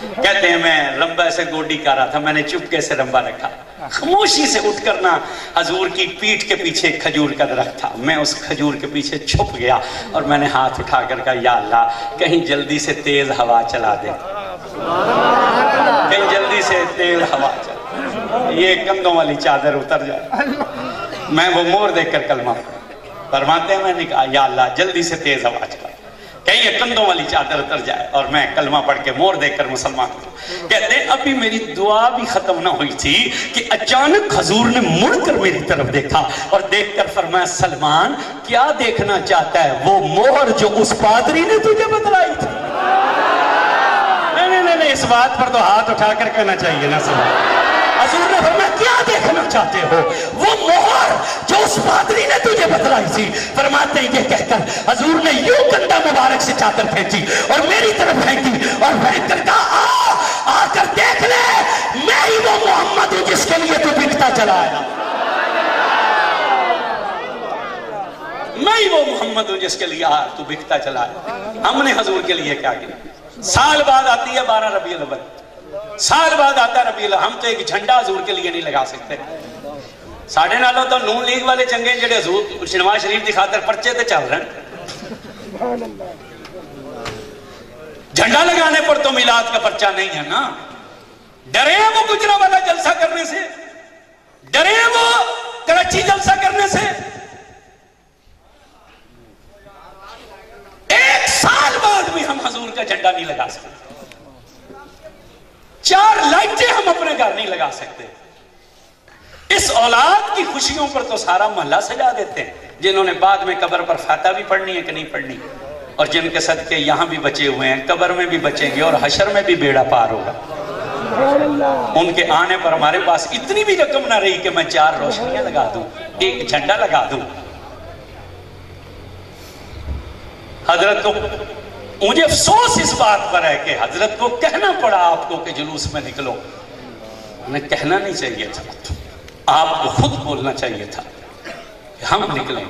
کہتے ہیں میں رمبا سے گوڈی کر رہا تھا، میں نے چپکے سے رمبا رکھا، خاموشی سے اٹھ کرنا حضور کی پیٹھ کے پیچھے ایک کھجور کا درخت تھا، میں اس کھجور کے پیچھے چھپ گیا اور میں نے ہاتھ اٹھا کر کہا یا اللہ کہیں جلدی سے تیز ہوا چلا دے، کہیں جلدی سے تیز ہوا چلا، یہ کندھوں والی چادر اتر جائے۔ میں وہ مور دیکھ کر کلمہ فرماتے ہیں، میں نے کہا یا اللہ جلدی سے تیز ہوا چلا، کہیں یہ کندھوں والی چادر اتر جائے اور میں کلمہ پڑھ کے مور دیکھ کر مسلمان ہوں۔ کہتے ہیں ابھی میری دعا بھی ختم نہ ہوئی تھی کہ اچانک حضور نے مڑ کر میری طرف دیکھا اور دیکھ کر فرمایا سلمان کیا دیکھنا چاہتا ہے؟ وہ مہر جو اس پادری نے تجھے بتلائی تھی۔ نہیں اس بات پر تو ہاتھ اٹھا کر کہنا چاہیے نا سلمان۔ حضور نے فرمایا کیا دیکھنا چاہتے ہو؟ وہ مہر جو اس پادری نے تجھے بتلائی تھی۔ فرماتے ہیں یہ کہہ کر حضور نے یوں کندھا مبارک سے چادر پھینکی اور میری طرف پھینکی اور پھینک کر کہا آ کر دیکھ لے میں ہی وہ محمد ہوں جس کے لیے تو بکتا چلا آیا، میں ہی وہ محمد ہوں جس کے لیے تو بکتا چلا آیا۔ ہم نے حضور کے لیے کیا کیا؟ سال بعد آتی ہے 12 ربیع الاول، سال بعد آتا ربیع الاول، ہم تو ایک جھنڈا حضور کے لیے نہیں لگا سکتے۔ ساڑھے نالوں تو نون لیگ والے چنگے جڑے حضور نواز شریف دی خاطر پرچے تے چل رہے ہیں، جھنڈا لگانے پر تو میلاد کا پرچہ نہیں ہے نا۔ ڈرے وہ گجرا والا جلسہ کرنے سے، ڈرے وہ کراچی جلسہ کرنے سے، ایک سال بعد بھی ہم حضور کا جھنڈا نہیں لگا سکتے، 4 لائٹیں ہم اپنے گھر نہیں لگا سکتے۔ اس اولاد کی خوشیوں پر تو سارا محلہ سجا دیتے ہیں، جنہوں نے بعد میں قبر پر فاتحہ بھی پڑھنی ہے کہ نہیں پڑھنی، اور جن کے صدقے یہاں بھی بچے ہوئے ہیں قبر میں بھی بچیں گے اور حشر میں بھی بیڑا پار ہوگا۔ ان کے آنے پر ہمارے پاس اتنی بھی رقم نہ رہی کہ میں 4 روشنیاں لگا دوں، ایک جھنڈا لگا دوں۔ حضرت کو مجھے افسوس اس بات پر ہے کہ حضرت کو کہنا پڑا آپ کو کہ جلوس میں نکلو، انہیں کہنا نہیں چاہیے تھا، آپ کو خود بولنا چاہیے تھا کہ ہم نکلیں۔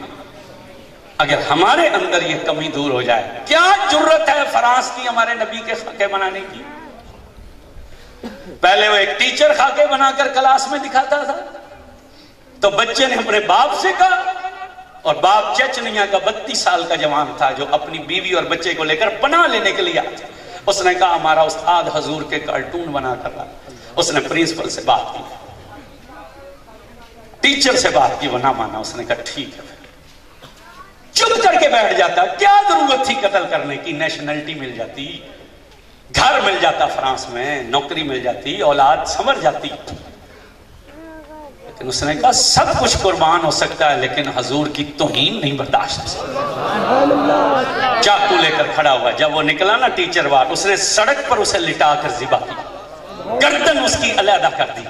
اگر ہمارے اندر یہ کمی دور ہو جائے، کیا جرت ہے فرانس کی ہمارے نبی کے خاکے بنانے کی؟ پہلے وہ ایک ٹیچر خاکے بنا کر کلاس میں دکھاتا تھا، تو بچے نے اپنے باپ سے کہا، اور باپ چچنیا کا 32 سال کا جوان تھا جو اپنی بیوی اور بچے کو لے کر پناہ لینے کے لیے آتا، اس نے کہا ہمارا استاد حضور کے کارٹون بنا کر رہا۔ اس نے پرنسپل سے بات کی، ٹیچر سے بات کی، وہ نہ مانا، اس نے کہا ٹھیک ہے، چپ کر کے بیٹھ جاتا۔ کیا ضرورت تھی قتل کرنے کی؟ نیشنلٹی مل جاتی، گھر مل جاتا فرانس میں، نوکری مل جاتی، اولاد سنور جاتی۔ لیکن اس نے کہا سب کچھ قربان ہو سکتا ہے لیکن حضور کی توہین نہیں برداشت ہو سکتی۔ چاقو لے کر کھڑا ہوا، جب وہ نکلا نا ٹیچر وار، اس نے سڑک پر اسے لٹا کر ذبح کی، گردن اس کی علیحدہ کر دی،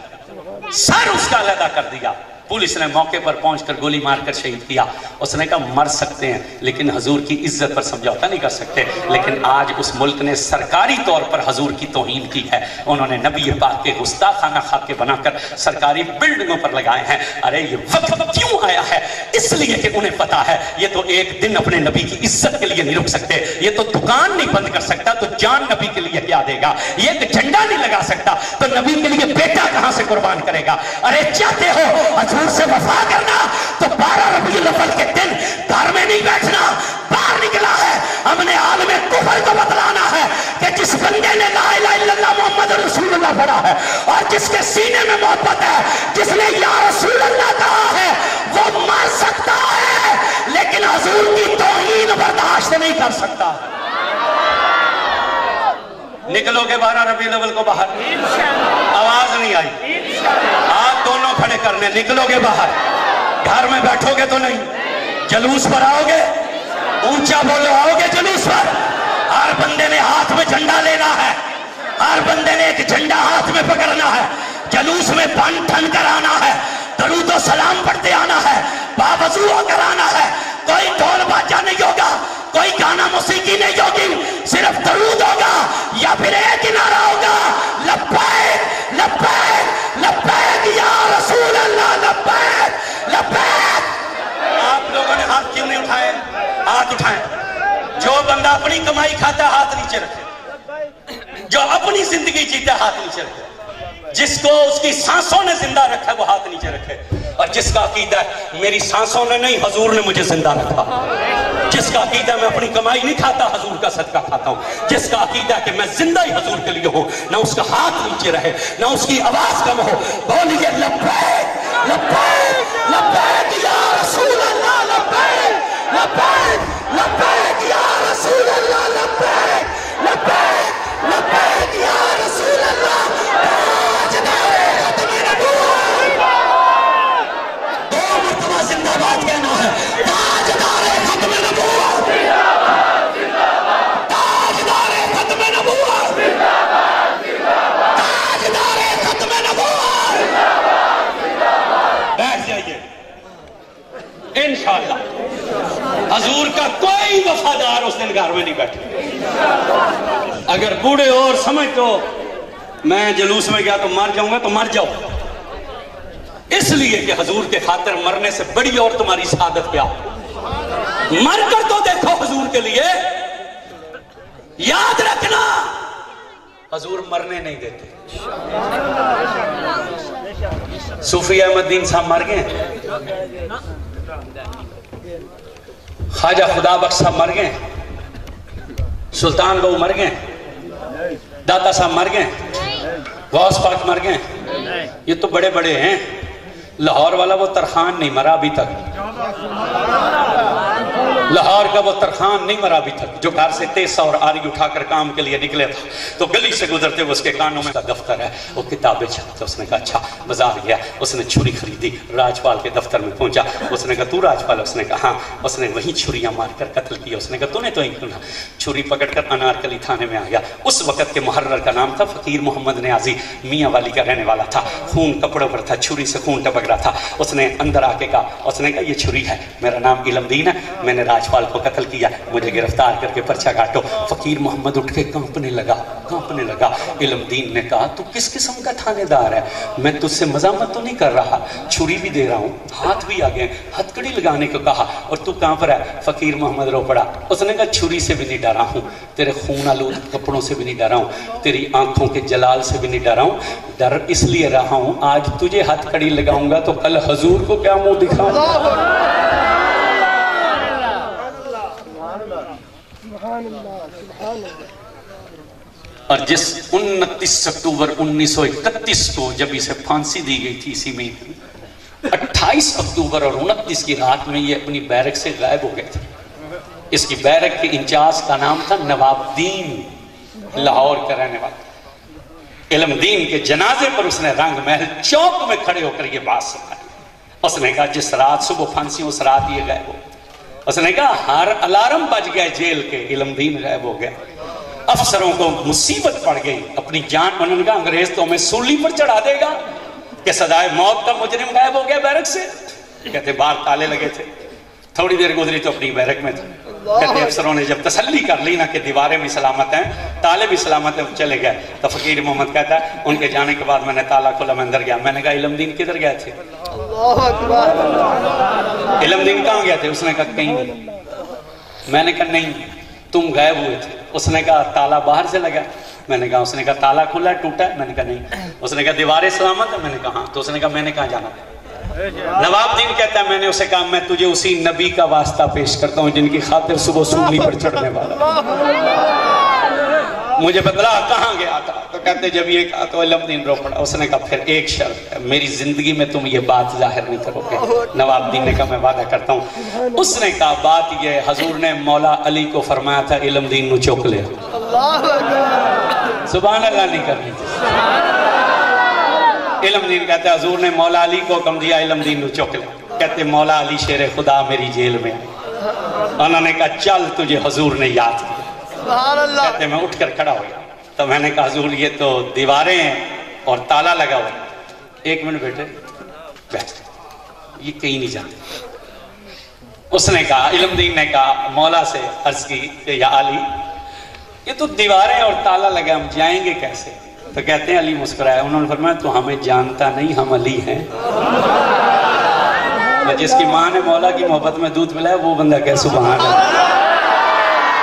سر اس کا علیحدہ کر دیا۔ پولیس نے موقع پر پہنچ کر گولی مار کر شہید کیا۔ اس نے کہا مر سکتے ہیں لیکن حضور کی عزت پر سمجھوتا نہیں کر سکتے۔ لیکن آج اس ملک نے سرکاری طور پر حضور کی توہین کی ہے، انہوں نے نبی پاک کے گستاخانہ خاکے بنا کر سرکاری بلڈنگوں پر لگائے ہیں۔ ارے یہ وقت کیوں آیا ہے؟ اس لیے کہ انہیں پتا ہے یہ تو ایک دن اپنے نبی کی عزت کے لیے نہیں رک سکتے، یہ تو دکان نہیں بند کر سکتا تو جان نبی کے لیے کیا دے گا، یہ ایک جھنڈا نہیں لگا سکتا تو نبی کے لیے بیٹا کہاں سے قربان کرے گا۔ ارے چاہتے ہو حضور سے وفا کرنا تو 12 ربیع الاول کے دن گھر میں نہیں بیٹھنا، باہر نکلا ہے۔ ہم نے عالم کفر کو بتلانا ہے کہ جس بندے نے لا الہ الا اللہ محمد رسول اللہ پڑھا ہے اور جس کے سینے میں محبت ہے، جس نے یا رسول اللہ کہا ہے، وہ مر سکتا ہے لیکن حضور کی توہین برداشت نہیں کر سکتا۔ نکلو گے 12 ربیع الاول کو باہر؟ آواز نہیں آئی، ہاتھ دونوں کھڑے کرنے، نکلو گے باہر؟ گھر میں بیٹھو گے تو نہیں، جلوس پر آؤ گے؟ اونچا بولو، آؤ گے جلوس پر؟ ہر بندے نے ہاتھ میں جھنڈا لینا ہے، ہر بندے نے ایک جھنڈا ہاتھ میں پکڑنا ہے، جلوس میں بن ٹھن کر آنا ہے، درود و سلام پڑھتے آنا ہے، باوضو ہو کر آنا ہے، کوئی ڈھول باجا نہیں ہوگا، کوئی گانا موسیقی نہیں ہوگی، صرف درود ہوگا یا پھر ایک ہی نعرہ ہوگا، لبیک لبیک لبیک یا رسول اللہ، لبیک لبیک۔ آپ لوگوں نے ہاتھ کیوں نہیں اٹھائے؟ ہاتھ اٹھائیں۔ جو بندہ اپنی کمائی کھاتا ہے ہاتھ نیچے رکھے، جو اپنی زندگی زندگی جیتا ہاتھ نیچے رکھے. جس کو اس کی سانسوں نے زندہ رکھا وہ ہاتھ نیچے رکھے. اور جس کا عقیدہ ہے میری سانسوں نے نہیں حضور نے مجھے زندہ رکھا. جس کا عقیدہ میں اپنی کمائی نہیں کھاتا حضور کا صدقہ کھاتا ہوں. جس کا عقیدہ کہ میں زندہ ہی حضور کے لیے ہوں, نہ اس کا ہاتھ نیچے رہے نہ اس کی آواز کم ہو. بولیے لبیک لبیک لبیک یا رسول اللہ, لبیک لبیک لبیک یا رسول اللہ, لبیک لبیک لبیک یا رسول اللہ. زندہ باد کہنا ہے, تاجدار ختم نبوت, تاجدار ختم نبوت, تاجدار ختم نبوت. بیٹھ جائیے انشاءاللہ. حضور کا کوئی وفادار اس دن گھر میں نہیں بیٹھے. اگر بوڑھے اور سمجھ تو میں جلوس میں گیا تو مر جاؤں گا تو مر جاؤ, اس لیے کہ حضور کے خاطر مرنے سے بڑی اور تمہاری سعادت کیا. مر کر تو دیکھو حضور کے لیے. یاد رکھنا حضور مرنے نہیں دیتے. صوفی احمد دین صاحب مر گئے, خواجہ خدا بخش صاحب مر گئے, سلطان بہو مر گئے, داتا صاحب مر گئے, غوث پاک مر گئے. یہ تو بڑے بڑے ہیں. لاہور والا وہ ترخان نہیں مرا ابھی تک. لاہور کا وہ ترخان نہیں مرا ابھی تک, جو گھر سے 300 اور آری اٹھا کر کام کے لیے نکلے تھا. تو گلی سے گزرتے ہوئے اس کے کانوں میں دفتر ہے, وہ کتابیں چھپتے. اس نے کہا اچھا. بازار گیا, اس نے چھری خریدی, راجپال کے دفتر میں پہنچا. اس نے کہا تو راجپال؟ اس نے کہا ہاں. اس نے وہیں چھریاں مار کر قتل کیا. اس نے کہا تو نے تو ہی کیوں. چھری پکڑ کر انارکلی تھانے میں آ گیا. اس وقت کے محرر کا نام تھا فقیر محمد نیازی, میاں والی کا رہنے والا تھا. خون کپڑوں پر تھا, چھری سے خون ٹپک رہا تھا. اس نے اندر آ کے کہا, اس نے کہا یہ چھری ہے, میرا نام علم دین ہے, میں نے راجپال کو قتل کیا, مجھے گرفتار کر کے پرچہ کاٹو. فقیر محمد اٹھ کے کانپنے لگا. علم دین نے کہا تو کس قسم کا تھانے دار ہے, میں تجھ سے مزاحمت تو نہیں کر رہا, چھری بھی دے رہا ہوں, ہاتھ بھی آ گئے, ہتھ کڑی لگانے کو کہا, اور تو کہاں پر ہے؟ فقیر محمد رو پڑا. اس نے کہا چھری سے بھی نہیں ڈرا ہوں, تیرے خون آلود کپڑوں سے بھی نہیں ڈرا ہوں, تیری آنکھوں کے جلال سے بھی نہیں ڈرا ہوں. ڈر اس لیے رہا ہوں آج تجھے ہتھ کڑی لگاؤں گا تو کل حضور کو کیا منہ دکھاؤں. اور جس 29 اکتوبر 1931 کو جب اسے پھانسی دی گئی تھی, اسی میں 28 اکتوبر اور 29 کی رات میں یہ اپنی بیرک سے غائب ہو گئے تھے. اس کی بیرک کے انچارج کا نام تھا نواب دین, لاہور کا رہنے والا. علم دین کے جنازے پر اس نے رنگ محل چوک میں کھڑے ہو کر یہ بات سنائی. اس نے کہا جس رات صبح پھانسی اس رات یہ غائب ہو. اس نے کہا ہر الارم بج گیا جیل کے, علم دین غائب ہو گیا. افسروں کو مصیبت پڑ گئی, اپنی جان. انہوں نے کہا انگریز تو ہمیں سولی پر چڑھا دے گا کہ سزائے موت کا مجرم غائب ہو گیا بیرک سے. کہتے باہر تالے لگے تھے. تھوڑی دیر گزری تو اپنی بیرک میں تھے. کہتے افسروں نے جب تسلی کر لی نا کہ دیواریں بھی سلامت ہیں, تالے بھی سلامت ہیں, چلے گئے. تو فقیر محمد کہتا ہے ان کے جانے کے بعد میں نے تالا کھولا, میں اندر گیا. میں نے کہا علم دین کدھر گئے تھے؟ علم دین کہاں گئے تھے؟ اس نے کہا کہیں نہیں. میں نے کہا نہیں تم غائب ہوئے تھے. اس نے کہا تالا باہر سے لگا. میں نے کہا, اس نے کہا تالا کھلا ہے ٹوٹا ہے؟ میں نے کہا نہیں. اس نے کہا دیواریں سلامت ہے؟ میں نے کہا ہاں. تو اس نے کہا میں نے کہاں جانا تھا؟ نواب دین کہتا ہے میں نے اسے کہا میں تجھے اسی نبی کا واسطہ پیش کرتا ہوں جن کی خاطر صبح سولی پر چڑھنے والا. مجھے بتلا کہاں گیا تھا؟ تو کہتے جب یہ کہا تو علم دین رو پڑا. اس نے کہا پھر ایک شرط ہے, میری زندگی میں تم یہ بات ظاہر نہیں کرو گے. نواب دین نے کہا میں وعدہ کرتا ہوں. اس نے کہا بات یہ, حضور نے مولا علی کو فرمایا تھا علم دین نو چوک لے. سبحان اللہ نہیں کرنی تھی. علم دین کہتے ہیں حضور نے مولا علی کو حکم دیا علم دین نو چوک لے. کہتے مولا علی شیر خدا میری جیل میں. انہوں نے کہا چل تجھے حضور نے یاد کیا. کہتے میں اٹھ کر کھڑا ہو گیا. تو میں نے کہا حضور یہ تو دیواریں ہیں اور تالا لگا ہوا. ایک منٹ بیٹے بیٹھ, یہ کہیں نہیں جاتے. اس نے کہا, علم دین نے کہا مولا سے عرض کی کہ یا علی یہ تو دیواریں اور تالا لگا, ہم جائیں گے کیسے؟ تو کہتے ہیں علی مسکرایا. انہوں نے فرمایا تو ہمیں جانتا نہیں, ہم علی ہیں. جس کی ماں نے مولا کی محبت میں دودھ پلایا وہ بندہ کہ سبحان اللہ.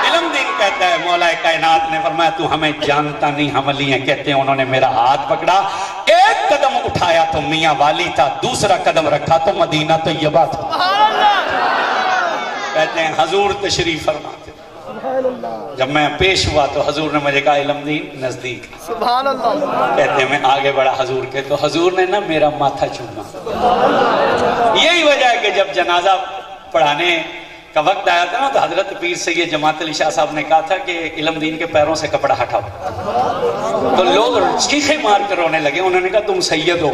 علم دین کہتا آتا ہے مولا کائنات نے فرمایا تو ہمیں جانتا نہیں ہم علی ہیں. کہتے ہیں انہوں نے میرا ہاتھ پکڑا, ایک قدم اٹھایا تو میاں والی تھا, دوسرا قدم رکھا تو مدینہ طیبہ تھا. کہتے ہیں حضور تشریف فرماتے, جب میں پیش ہوا تو حضور نے مجھے کہا علم دین نزدیک. سبحان اللہ. کہتے ہیں میں آگے بڑھا حضور کے, تو حضور نے نا میرا ماتھا چوما. یہی وجہ ہے کہ جب جنازہ پڑھانے کا وقت آیا تھا نا تو حضرت پیر سید جماعت علی شاہ صاحب نے کہا تھا کہ علم دین کے پیروں سے کپڑا ہٹاؤ. تو لوگ چیخے مار کر رونے لگے. انہوں نے کہا تم سید ہو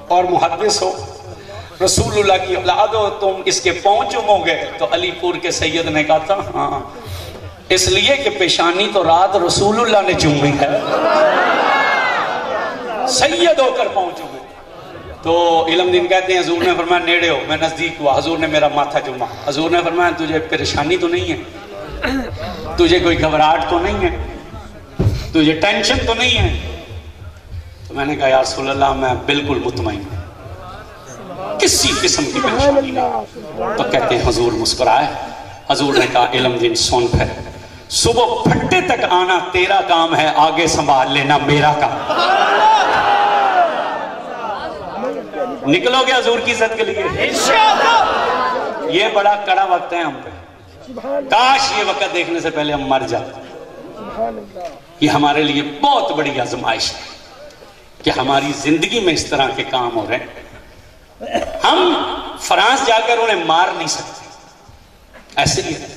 اور محدث ہو, رسول اللہ کی اولاد ہو, تم اس کے پاؤں چومو گے؟ تو علی پور کے سید نے کہا تھا ہاں اس لیے کہ پیشانی تو رات رسول اللہ نے چومی ہے, سید ہو کر پاؤں چومے. تو علم دین کہتے ہیں حضور نے فرمایا نیڑے ہو. میں نزدیک ہوا, حضور نے میرا ماتھا چوما. حضور نے فرمایا تجھے پریشانی تو نہیں ہے, تجھے کوئی گھبراہٹ تو نہیں ہے, تجھے ٹینشن تو نہیں ہے؟ تو میں نے کہا یا رسول اللہ میں بالکل مطمئن ہوں, کسی قسم کی پریشانی نہیں. تو کہتے ہیں حضور مسکرائے. حضور نے کہا علم دین سن پھر, صبح پھٹے تک آنا تیرا کام ہے, آگے سنبھال لینا میرا کام. نکلو گے حضور کی عزت کے لیے انشاءاللہ. یہ بڑا کڑا وقت ہے ہم پہ, کاش یہ وقت دیکھنے سے پہلے ہم مر جاتے. یہ ہمارے لیے بہت بڑی آزمائش ہے کہ ہماری زندگی میں اس طرح کے کام ہو رہے ہیں. ہم فرانس جا کر انہیں مار نہیں سکتے, ایسے ہی ہے.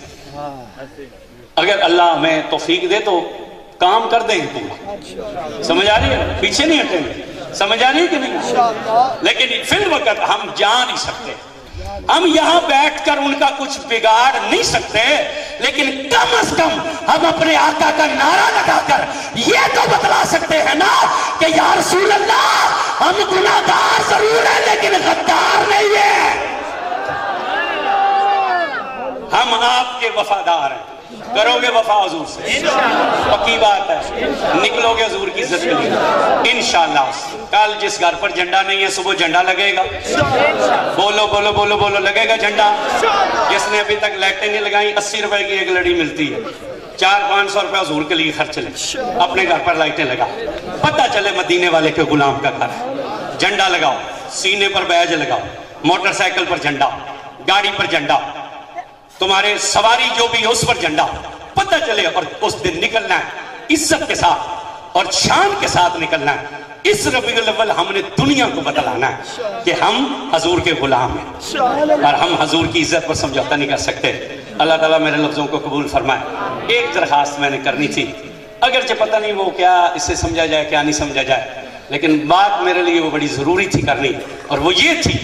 اگر اللہ ہمیں توفیق دے تو کام کر دیں گے پورا. سمجھ آ رہی ہے؟ پیچھے نہیں ہٹیں گے. سمجھ آ رہی ہے کہ نہیں؟ لیکن فی الوقت ہم جا نہیں سکتے. ہم یہاں بیٹھ کر ان کا کچھ بگاڑ نہیں سکتے, لیکن کم از کم ہم اپنے آقا کا نعرہ لگا کر یہ تو بتلا سکتے ہیں نا کہ یا رسول اللہ ہم گناہگار ضرور ہیں لیکن غدار نہیں ہیں, ہم آپ کے وفادار ہیں. کرو گے وفا حضور سے, پکی بات ہے. نکلو گے حضور کی عزت کے لیے انشاءاللہ. کل جس گھر پر جھنڈا نہیں ہے صبح جھنڈا لگے گا. بولو بولو بولو بولو, لگے گا جھنڈا. جس نے ابھی تک لائٹیں نہیں لگائیں 80 روپے کی ایک لڑی ملتی ہے, 400-500 روپے حضور کے لیے خرچ لیں, اپنے گھر پر لائٹیں لگا, پتہ چلے مدینے والے کے غلام کا گھر. جھنڈا لگاؤ, سینے پر بیج لگاؤ, موٹر سائیکل پر جھنڈا, گاڑی پر جھنڈا, تمہارے سواری جو بھی ہے اس پر جھنڈا, پتہ چلے. اور اس دن نکلنا ہے عزت کے ساتھ اور شان کے ساتھ نکلنا ہے. اس ربیع الاول ہم نے دنیا کو بتلانا ہے کہ ہم حضور کے غلام ہیں اور ہم حضور کی عزت پر سمجھوتا نہیں کر سکتے. اللہ تعالیٰ میرے لفظوں کو قبول فرمائے. ایک درخواست میں نے کرنی تھی, اگرچہ پتہ نہیں وہ کیا اس سے سمجھا جائے کیا نہیں سمجھا جائے, لیکن بات میرے لیے وہ بڑی ضروری تھی کرنی, اور وہ یہ تھی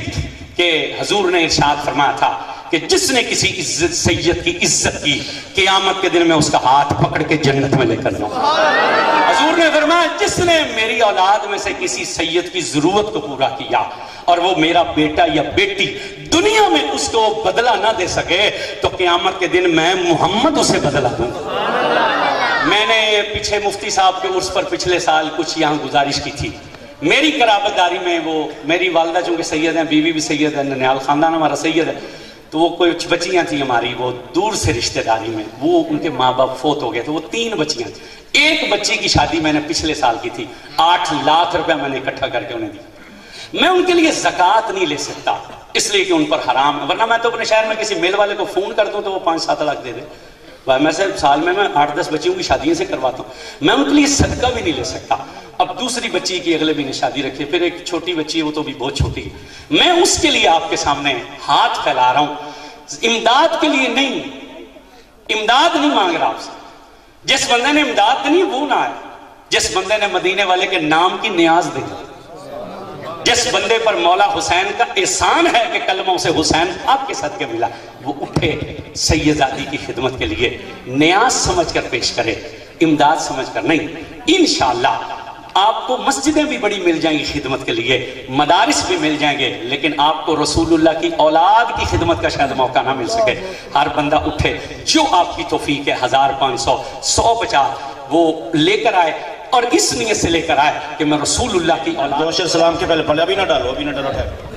کہ حضور نے ارشاد فرمایا تھا کہ جس نے کسی عزت سید کی عزت کی, قیامت کے دن میں اس کا ہاتھ پکڑ کے جنت میں لے کر جاؤں. حضور نے فرمایا جس نے میری اولاد میں سے کسی سید کی ضرورت کو پورا کیا اور وہ میرا بیٹا یا بیٹی دنیا میں اس کو بدلہ نہ دے سکے, تو قیامت کے دن میں محمد اسے بدلہ دوں. میں نے پیچھے مفتی صاحب کے عرس پر پچھلے سال کچھ یہاں گزارش کی تھی. میری قرابت داری میں وہ میری والدہ چونکہ سید ہیں, بیوی بھی سید ہے, ننیال خاندان ہمارا سید ہے, تو وہ کچھ بچیاں تھیں ہماری, وہ دور سے رشتہ داری میں, وہ ان کے ماں باپ فوت ہو گئے, تو وہ 3 بچیاں تھیں. ایک بچی کی شادی میں نے پچھلے سال کی تھی, 8 لاکھ روپے میں نے اکٹھا کر کے انہیں دی. میں ان کے لیے زکوٰۃ نہیں لے سکتا اس لیے کہ ان پر حرام ہے, ورنہ میں تو اپنے شہر میں کسی میل والے کو فون کر دوں تو وہ 5-7 لاکھ دے دے. میں سے سال میں 8-10 بچیوں کی شادیوں سے کرواتا ہوں, میں ان کے لیے صدقہ بھی نہیں لے سکتا. اب دوسری بچی کی اگلے بھی نے شادی رکھی, پھر ایک چھوٹی بچی ہے وہ تو بھی بہت چھوٹی ہے, میں اس کے لیے آپ کے سامنے ہاتھ پھیلا رہا ہوں, امداد کے لیے نہیں, امداد نہیں مانگ رہا آپ سے. جس بندے نے امداد نہیں وہ نہ آئے, جس بندے نے مدینے والے کے نام کی نیاز دی, جس بندے پر مولا حسین کا احسان ہے کہ کلموں سے حسین آپ کے صدقے ملا, وہ اٹھے سیدزادی کی خدمت کے لیے نیاز سمجھ کر پیش کرے, امداد سمجھ کر نہیں. انشاءاللہ آپ کو مسجدیں بھی بڑی مل جائیں گی خدمت کے لیے, مدارس بھی مل جائیں گے, لیکن آپ کو رسول اللہ کی اولاد کی خدمت کا شاید موقع نہ مل سکے. ہر بندہ اٹھے, جو آپ کی توفیق ہے, 1500 150 وہ لے کر آئے, اور اس نیت سے لے کر آئے کہ میں رسول اللہ کی اولاد. سلام کے پہلے ابھی نہ ڈالو ٹھہر.